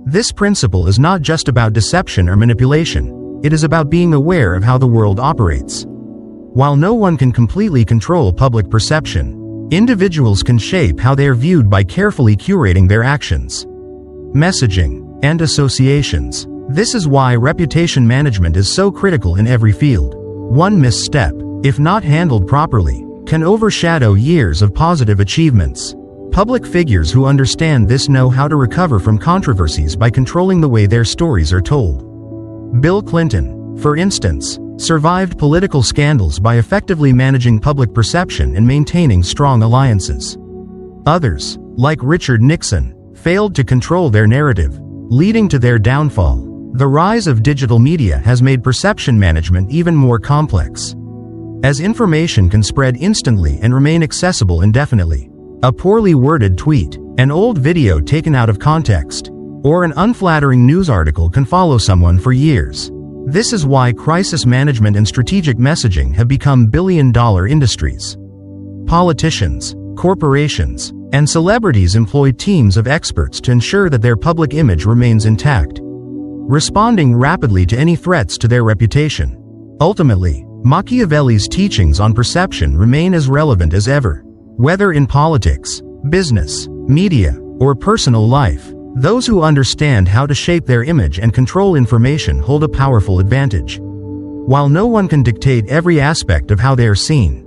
This principle is not just about deception or manipulation, it is about being aware of how the world operates. While no one can completely control public perception, individuals can shape how they are viewed by carefully curating their actions, messaging, and associations. This is why reputation management is so critical in every field. One misstep, if not handled properly, can overshadow years of positive achievements. Public figures who understand this know how to recover from controversies by controlling the way their stories are told. Bill Clinton, for instance, survived political scandals by effectively managing public perception and maintaining strong alliances. Others, like Richard Nixon, failed to control their narrative, leading to their downfall. The rise of digital media has made perception management even more complex, as information can spread instantly and remain accessible indefinitely. A poorly worded tweet, an old video taken out of context, or an unflattering news article can follow someone for years. This is why crisis management and strategic messaging have become billion-dollar industries. Politicians, corporations, and celebrities employ teams of experts to ensure that their public image remains intact, responding rapidly to any threats to their reputation. Ultimately, Machiavelli's teachings on perception remain as relevant as ever. Whether in politics, business, media, or personal life, those who understand how to shape their image and control information hold a powerful advantage. While no one can dictate every aspect of how they are seen,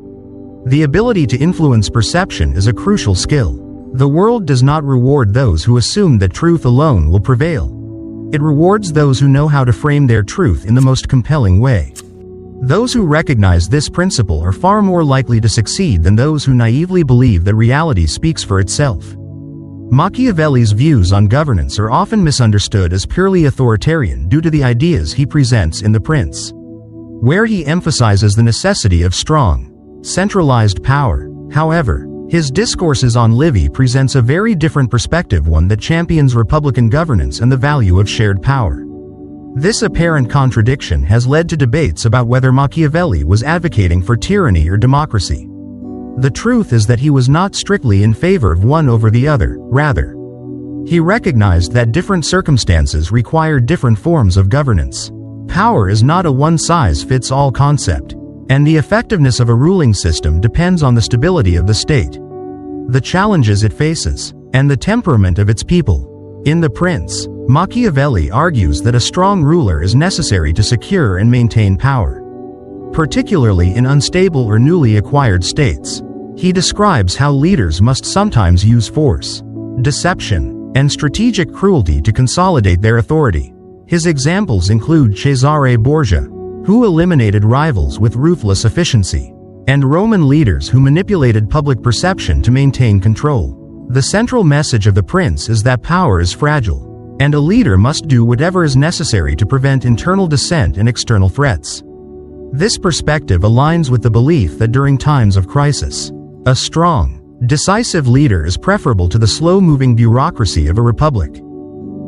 the ability to influence perception is a crucial skill. The world does not reward those who assume that truth alone will prevail. It rewards those who know how to frame their truth in the most compelling way. Those who recognize this principle are far more likely to succeed than those who naively believe that reality speaks for itself. Machiavelli's views on governance are often misunderstood as purely authoritarian due to the ideas he presents in The Prince, where he emphasizes the necessity of strong, centralized power. However, his discourses on Livy presents a very different perspective, one that champions republican governance and the value of shared power. This apparent contradiction has led to debates about whether Machiavelli was advocating for tyranny or democracy. The truth is that he was not strictly in favor of one over the other, rather, he recognized that different circumstances require different forms of governance. Power is not a one-size-fits-all concept, and the effectiveness of a ruling system depends on the stability of the state, the challenges it faces, and the temperament of its people. In The Prince, Machiavelli argues that a strong ruler is necessary to secure and maintain power, particularly in unstable or newly acquired states. He describes how leaders must sometimes use force, deception, and strategic cruelty to consolidate their authority. His examples include Cesare Borgia, who eliminated rivals with ruthless efficiency, and Roman leaders who manipulated public perception to maintain control. The central message of The Prince is that power is fragile, and a leader must do whatever is necessary to prevent internal dissent and external threats. This perspective aligns with the belief that during times of crisis, a strong, decisive leader is preferable to the slow-moving bureaucracy of a republic.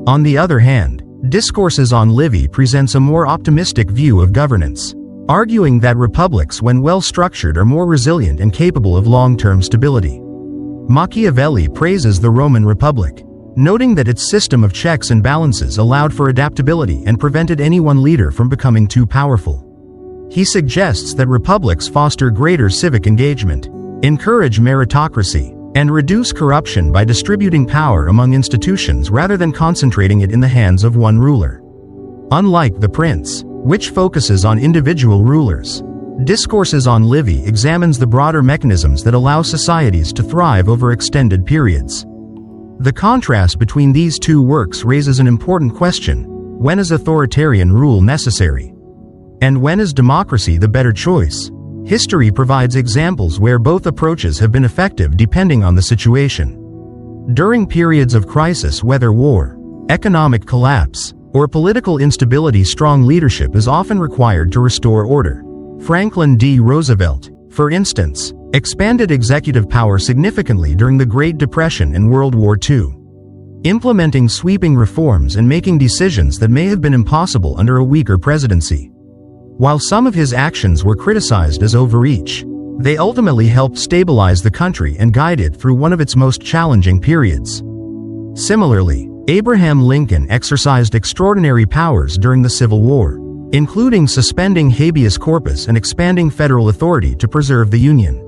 On the other hand, discourses on Livy presents a more optimistic view of governance, arguing that republics, when well-structured, are more resilient and capable of long-term stability. Machiavelli praises the Roman Republic, noting that its system of checks and balances allowed for adaptability and prevented any one leader from becoming too powerful. He suggests that republics foster greater civic engagement, encourage meritocracy, and reduce corruption by distributing power among institutions rather than concentrating it in the hands of one ruler. Unlike The Prince, which focuses on individual rulers, Discourses on Livy examines the broader mechanisms that allow societies to thrive over extended periods. The contrast between these two works raises an important question: when is authoritarian rule necessary? And when is democracy the better choice? History provides examples where both approaches have been effective depending on the situation. During periods of crisis, whether war, economic collapse, or political instability, strong leadership is often required to restore order. Franklin D. Roosevelt, for instance, expanded executive power significantly during the Great Depression and World War II, implementing sweeping reforms and making decisions that may have been impossible under a weaker presidency. While some of his actions were criticized as overreach, they ultimately helped stabilize the country and guide it through one of its most challenging periods. Similarly, Abraham Lincoln exercised extraordinary powers during the Civil War, including suspending habeas corpus and expanding federal authority to preserve the Union.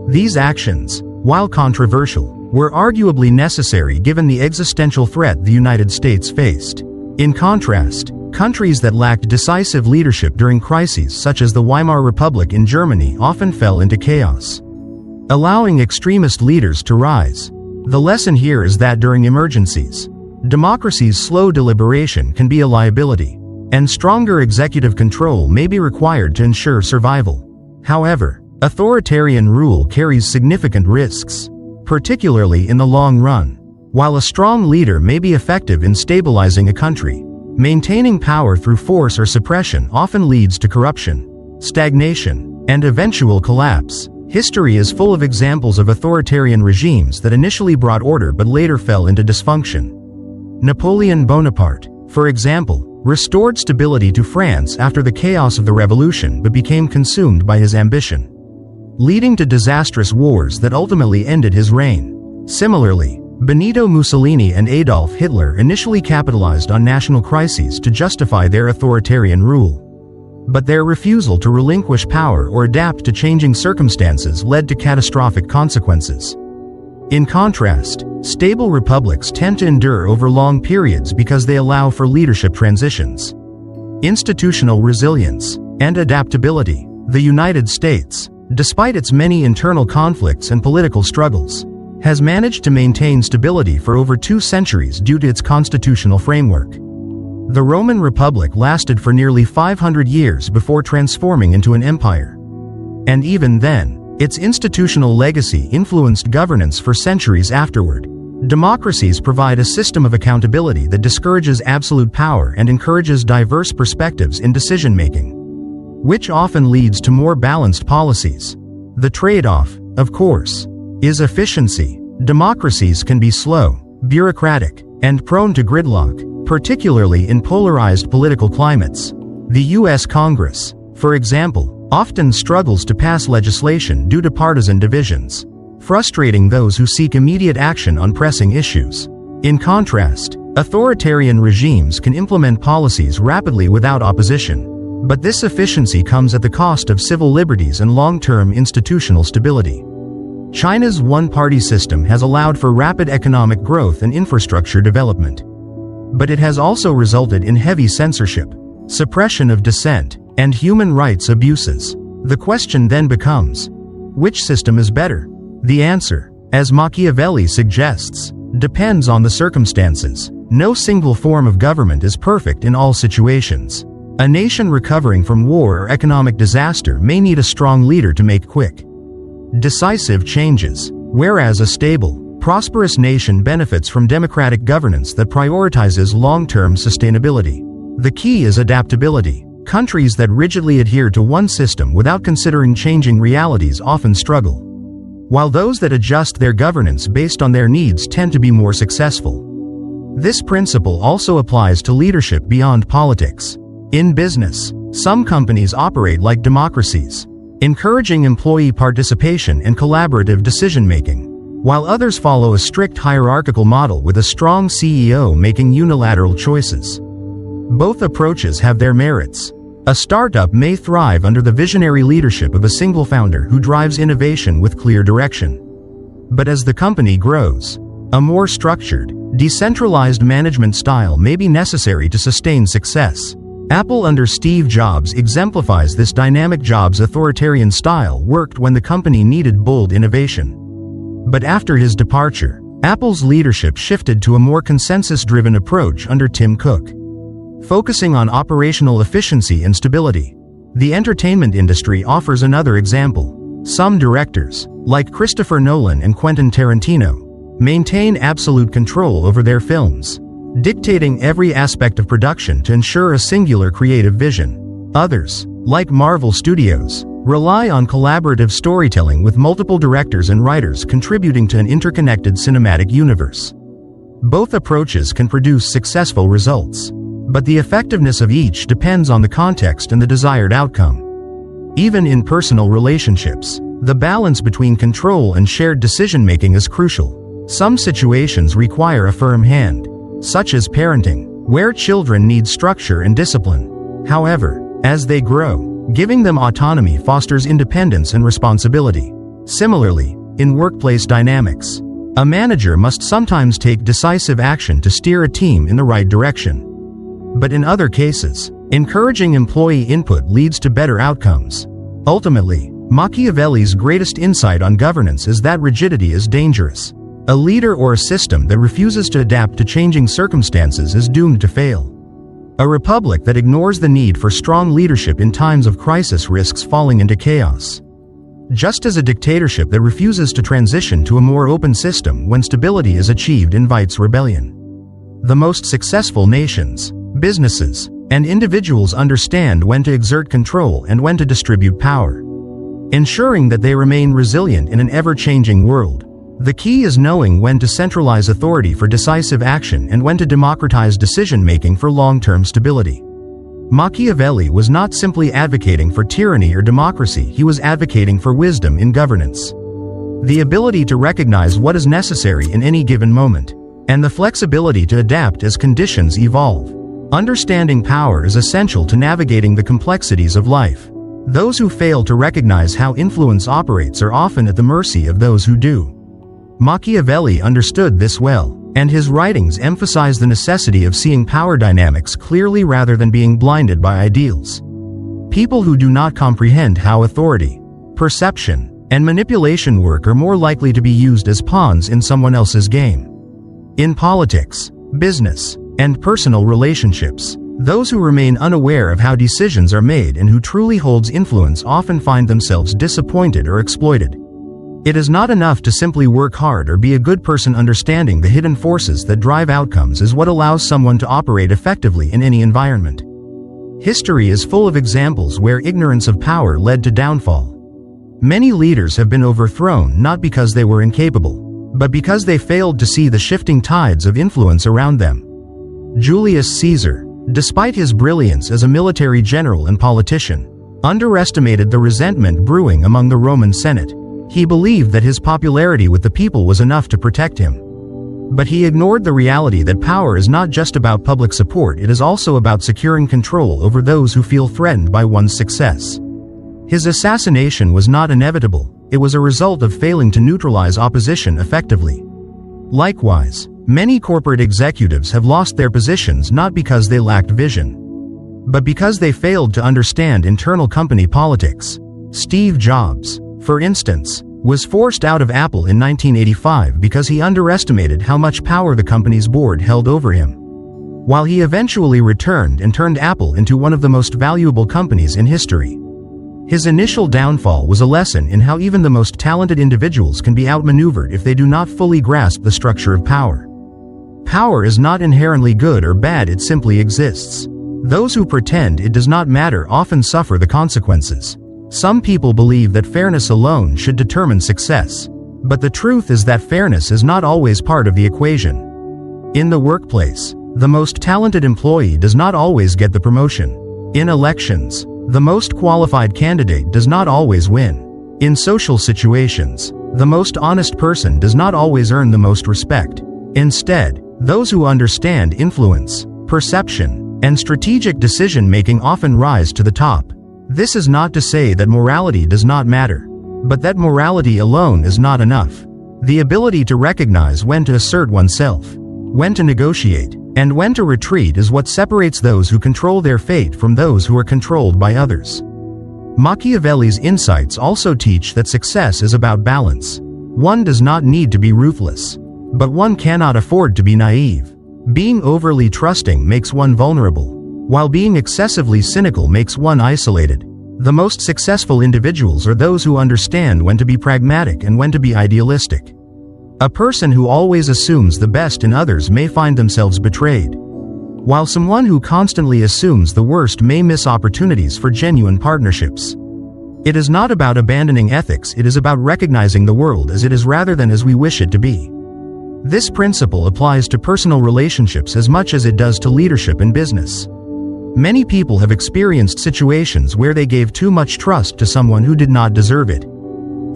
These actions, while controversial, were arguably necessary given the existential threat the United States faced. In contrast, countries that lacked decisive leadership during crises such as the Weimar Republic in Germany often fell into chaos, allowing extremist leaders to rise. The lesson here is that during emergencies, democracy's slow deliberation can be a liability, and stronger executive control may be required to ensure survival. However, authoritarian rule carries significant risks, particularly in the long run. While a strong leader may be effective in stabilizing a country, maintaining power through force or suppression often leads to corruption, stagnation, and eventual collapse. History is full of examples of authoritarian regimes that initially brought order but later fell into dysfunction. Napoleon Bonaparte, for example, restored stability to France after the chaos of the revolution but became consumed by his ambition, leading to disastrous wars that ultimately ended his reign. Similarly, Benito Mussolini and Adolf Hitler initially capitalized on national crises to justify their authoritarian rule. But their refusal to relinquish power or adapt to changing circumstances led to catastrophic consequences. In contrast, stable republics tend to endure over long periods because they allow for leadership transitions, institutional resilience, and adaptability. The United States, despite its many internal conflicts and political struggles, has managed to maintain stability for over 2 centuries due to its constitutional framework. The Roman Republic lasted for nearly 500 years before transforming into an empire. And even then, its institutional legacy influenced governance for centuries afterward. Democracies provide a system of accountability that discourages absolute power and encourages diverse perspectives in decision-making, which often leads to more balanced policies. The trade-off, of course, is efficiency. Democracies can be slow, bureaucratic, and prone to gridlock, particularly in polarized political climates. The U.S. Congress, for example, often struggles to pass legislation due to partisan divisions, frustrating those who seek immediate action on pressing issues. In contrast, authoritarian regimes can implement policies rapidly without opposition, but this efficiency comes at the cost of civil liberties and long-term institutional stability. China's one-party system has allowed for rapid economic growth and infrastructure development, but it has also resulted in heavy censorship, suppression of dissent, and human rights abuses. The question then becomes, which system is better? The answer, as Machiavelli suggests, depends on the circumstances. No single form of government is perfect in all situations. A nation recovering from war or economic disaster may need a strong leader to make quick, decisive changes, whereas a stable, prosperous nation benefits from democratic governance that prioritizes long-term sustainability. The key is adaptability. Countries that rigidly adhere to one system without considering changing realities often struggle, while those that adjust their governance based on their needs tend to be more successful. This principle also applies to leadership beyond politics. In business, some companies operate like democracies, encouraging employee participation and collaborative decision-making, while others follow a strict hierarchical model with a strong CEO making unilateral choices. Both approaches have their merits. A startup may thrive under the visionary leadership of a single founder who drives innovation with clear direction. But as the company grows, a more structured, decentralized management style may be necessary to sustain success. Apple under Steve Jobs exemplifies this. Dynamic Jobs' authoritarian style worked when the company needed bold innovation. But after his departure, Apple's leadership shifted to a more consensus-driven approach under Tim Cook, focusing on operational efficiency and stability. The entertainment industry offers another example. Some directors, like Christopher Nolan and Quentin Tarantino, maintain absolute control over their films, dictating every aspect of production to ensure a singular creative vision. Others, like Marvel Studios, rely on collaborative storytelling with multiple directors and writers contributing to an interconnected cinematic universe. Both approaches can produce successful results, but the effectiveness of each depends on the context and the desired outcome. Even in personal relationships, the balance between control and shared decision-making is crucial. Some situations require a firm hand, such as parenting, where children need structure and discipline. However, as they grow, giving them autonomy fosters independence and responsibility. Similarly, in workplace dynamics, a manager must sometimes take decisive action to steer a team in the right direction, But in other cases, encouraging employee input leads to better outcomes. Ultimately, Machiavelli's greatest insight on governance is that rigidity is dangerous. A leader or a system that refuses to adapt to changing circumstances is doomed to fail. A republic that ignores the need for strong leadership in times of crisis risks falling into chaos. Just as a dictatorship that refuses to transition to a more open system when stability is achieved invites rebellion. The most successful nations, businesses, and individuals understand when to exert control and when to distribute power, ensuring that they remain resilient in an ever-changing world. The key is knowing when to centralize authority for decisive action and when to democratize decision-making for long-term stability. Machiavelli was not simply advocating for tyranny or democracy, he was advocating for wisdom in governance. The ability to recognize what is necessary in any given moment, and the flexibility to adapt as conditions evolve. Understanding power is essential to navigating the complexities of life. Those who fail to recognize how influence operates are often at the mercy of those who do. Machiavelli understood this well, and his writings emphasize the necessity of seeing power dynamics clearly rather than being blinded by ideals. People who do not comprehend how authority, perception, and manipulation work are more likely to be used as pawns in someone else's game. In politics, business, and personal relationships, those who remain unaware of how decisions are made and who truly holds influence often find themselves disappointed or exploited. It is not enough to simply work hard or be a good person. Understanding the hidden forces that drive outcomes is what allows someone to operate effectively in any environment. History is full of examples where ignorance of power led to downfall. Many leaders have been overthrown not because they were incapable, but because they failed to see the shifting tides of influence around them. Julius Caesar, despite his brilliance as a military general and politician, underestimated the resentment brewing among the Roman Senate. He believed that his popularity with the people was enough to protect him. But he ignored the reality that power is not just about public support, it is also about securing control over those who feel threatened by one's success. His assassination was not inevitable, it was a result of failing to neutralize opposition effectively. Likewise, many corporate executives have lost their positions not because they lacked vision, but because they failed to understand internal company politics. Steve Jobs, for instance, was forced out of Apple in 1985 because he underestimated how much power the company's board held over him. While he eventually returned and turned Apple into one of the most valuable companies in history, his initial downfall was a lesson in how even the most talented individuals can be outmaneuvered if they do not fully grasp the structure of power. Power is not inherently good or bad, it simply exists. Those who pretend it does not matter often suffer the consequences. Some people believe that fairness alone should determine success, but the truth is that fairness is not always part of the equation. In the workplace, the most talented employee does not always get the promotion. In elections, the most qualified candidate does not always win. In social situations, the most honest person does not always earn the most respect. Instead, those who understand influence, perception, and strategic decision-making often rise to the top. This is not to say that morality does not matter, but that morality alone is not enough. The ability to recognize when to assert oneself, when to negotiate, and when to retreat is what separates those who control their fate from those who are controlled by others. Machiavelli's insights also teach that success is about balance. One does not need to be ruthless, but one cannot afford to be naive. Being overly trusting makes one vulnerable, while being excessively cynical makes one isolated. The most successful individuals are those who understand when to be pragmatic and when to be idealistic. A person who always assumes the best in others may find themselves betrayed, while someone who constantly assumes the worst may miss opportunities for genuine partnerships. It is not about abandoning ethics, it is about recognizing the world as it is rather than as we wish it to be. This principle applies to personal relationships as much as it does to leadership and business. Many people have experienced situations where they gave too much trust to someone who did not deserve it.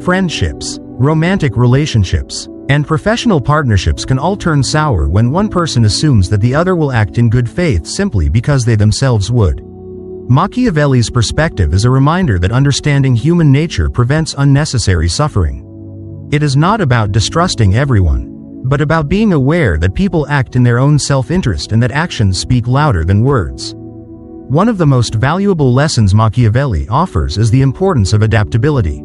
Friendships, romantic relationships, and professional partnerships can all turn sour when one person assumes that the other will act in good faith simply because they themselves would. Machiavelli's perspective is a reminder that understanding human nature prevents unnecessary suffering. It is not about distrusting everyone, but about being aware that people act in their own self-interest and that actions speak louder than words. One of the most valuable lessons Machiavelli offers is the importance of adaptability.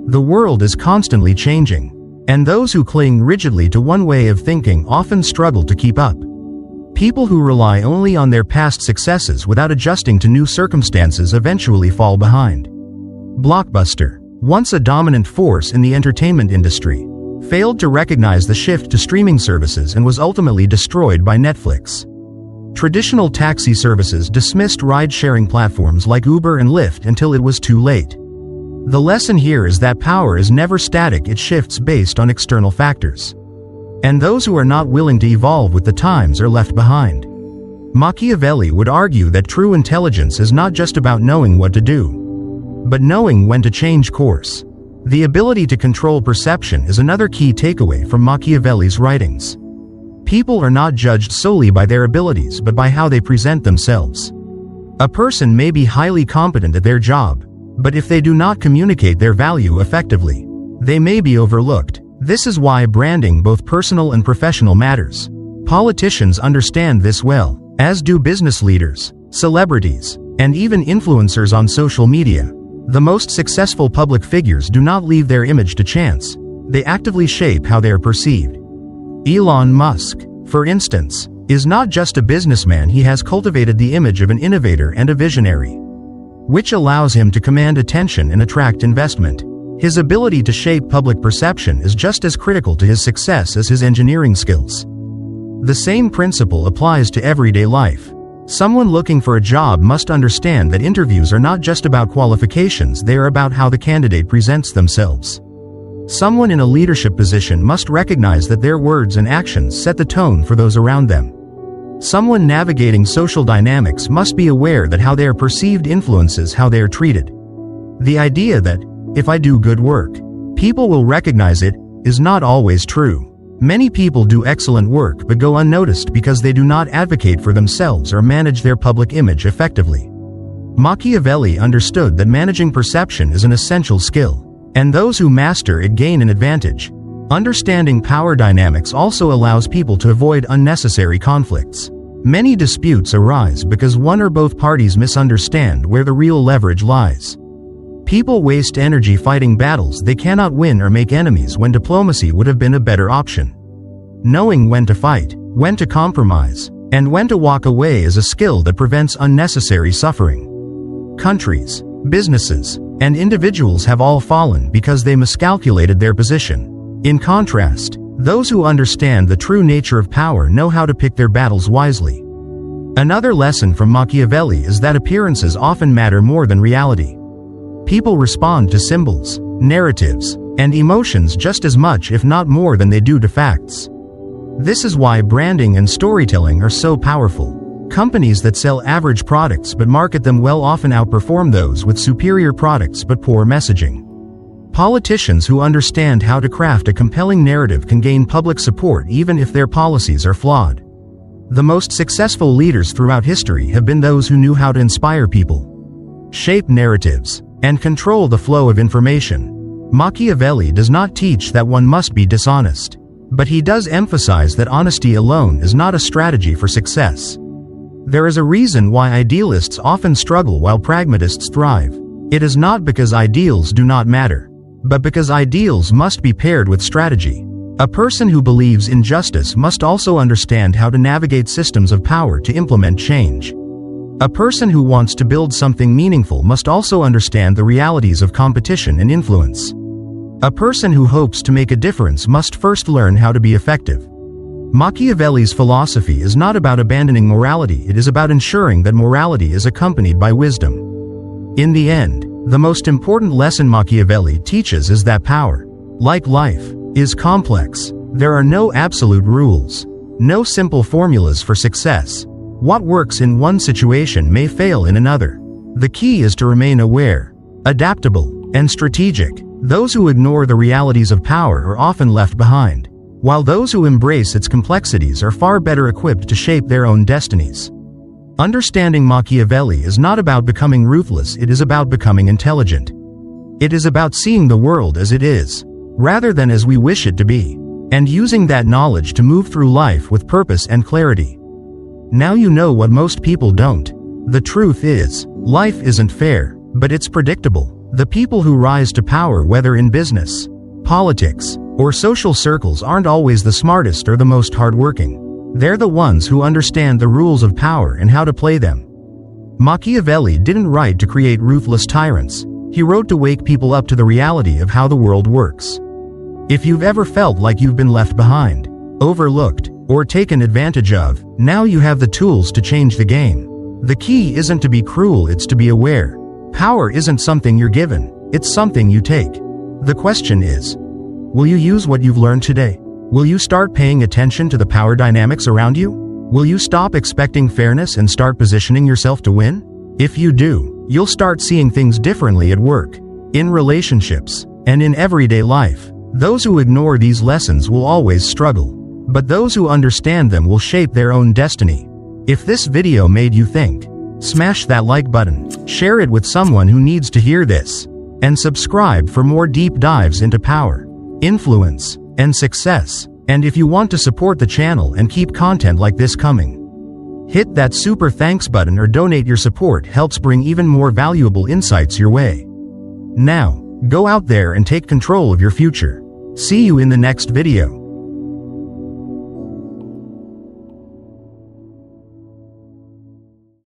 The world is constantly changing, and those who cling rigidly to one way of thinking often struggle to keep up. People who rely only on their past successes without adjusting to new circumstances eventually fall behind. Blockbuster, once a dominant force in the entertainment industry, failed to recognize the shift to streaming services and was ultimately destroyed by Netflix. Traditional taxi services dismissed ride-sharing platforms like Uber and Lyft until it was too late. The lesson here is that power is never static, it shifts based on external factors. And those who are not willing to evolve with the times are left behind. Machiavelli would argue that true intelligence is not just about knowing what to do, but knowing when to change course. The ability to control perception is another key takeaway from Machiavelli's writings. People are not judged solely by their abilities but by how they present themselves. A person may be highly competent at their job, but if they do not communicate their value effectively, they may be overlooked. This is why branding, both personal and professional, matters. Politicians understand this well, as do business leaders, celebrities, and even influencers on social media. The most successful public figures do not leave their image to chance. They actively shape how they are perceived. Elon Musk, for instance, is not just a businessman, he has cultivated the image of an innovator and a visionary, which allows him to command attention and attract investment. His ability to shape public perception is just as critical to his success as his engineering skills. The same principle applies to everyday life. Someone looking for a job must understand that interviews are not just about qualifications, they are about how the candidate presents themselves. Someone in a leadership position must recognize that their words and actions set the tone for those around them. Someone navigating social dynamics must be aware that how they are perceived influences how they are treated. The idea that, if I do good work, people will recognize it, is not always true. Many people do excellent work but go unnoticed because they do not advocate for themselves or manage their public image effectively. Machiavelli understood that managing perception is an essential skill, and those who master it gain an advantage. Understanding power dynamics also allows people to avoid unnecessary conflicts. Many disputes arise because one or both parties misunderstand where the real leverage lies. People waste energy fighting battles they cannot win or make enemies when diplomacy would have been a better option. Knowing when to fight, when to compromise, and when to walk away is a skill that prevents unnecessary suffering. Countries, businesses, and individuals have all fallen because they miscalculated their position. In contrast, those who understand the true nature of power know how to pick their battles wisely. Another lesson from Machiavelli is that appearances often matter more than reality. People respond to symbols, narratives, and emotions just as much, if not more, than they do to facts. This is why branding and storytelling are so powerful. Companies that sell average products but market them well often outperform those with superior products but poor messaging. Politicians who understand how to craft a compelling narrative can gain public support even if their policies are flawed. The most successful leaders throughout history have been those who knew how to inspire people, shape narratives, and control the flow of information. Machiavelli does not teach that one must be dishonest, but he does emphasize that honesty alone is not a strategy for success. There is a reason why idealists often struggle while pragmatists thrive. It is not because ideals do not matter, but because ideals must be paired with strategy. A person who believes in justice must also understand how to navigate systems of power to implement change. A person who wants to build something meaningful must also understand the realities of competition and influence. A person who hopes to make a difference must first learn how to be effective. Machiavelli's philosophy is not about abandoning morality, it is about ensuring that morality is accompanied by wisdom. In the end, the most important lesson Machiavelli teaches is that power, like life, is complex. There are no absolute rules, no simple formulas for success. What works in one situation may fail in another. The key is to remain aware, adaptable, and strategic. Those who ignore the realities of power are often left behind, while those who embrace its complexities are far better equipped to shape their own destinies. Understanding Machiavelli is not about becoming ruthless, it is about becoming intelligent. It is about seeing the world as it is, rather than as we wish it to be. and using that knowledge to move through life with purpose and clarity. Now you know what most people don't. The truth is, life isn't fair, but it's predictable. The people who rise to power, whether in business, politics, or social circles, aren't always the smartest or the most hardworking. They're the ones who understand the rules of power and how to play them. Machiavelli didn't write to create ruthless tyrants. He wrote to wake people up to the reality of how the world works. If you've ever felt like you've been left behind, overlooked, or taken advantage of, now you have the tools to change the game. The key isn't to be cruel, it's to be aware. Power isn't something you're given, it's something you take. The question is, will you use what you've learned today? Will you start paying attention to the power dynamics around you? Will you stop expecting fairness and start positioning yourself to win? If you do, you'll start seeing things differently at work, in relationships, and in everyday life. Those who ignore these lessons will always struggle, but those who understand them will shape their own destiny. If this video made you think, smash that like button, share it with someone who needs to hear this, and subscribe for more deep dives into power, influence, and success. And if you want to support the channel and keep content like this coming, hit that super thanks button or donate. Your support helps bring even more valuable insights your way. Now, go out there and take control of your future. See you in the next video.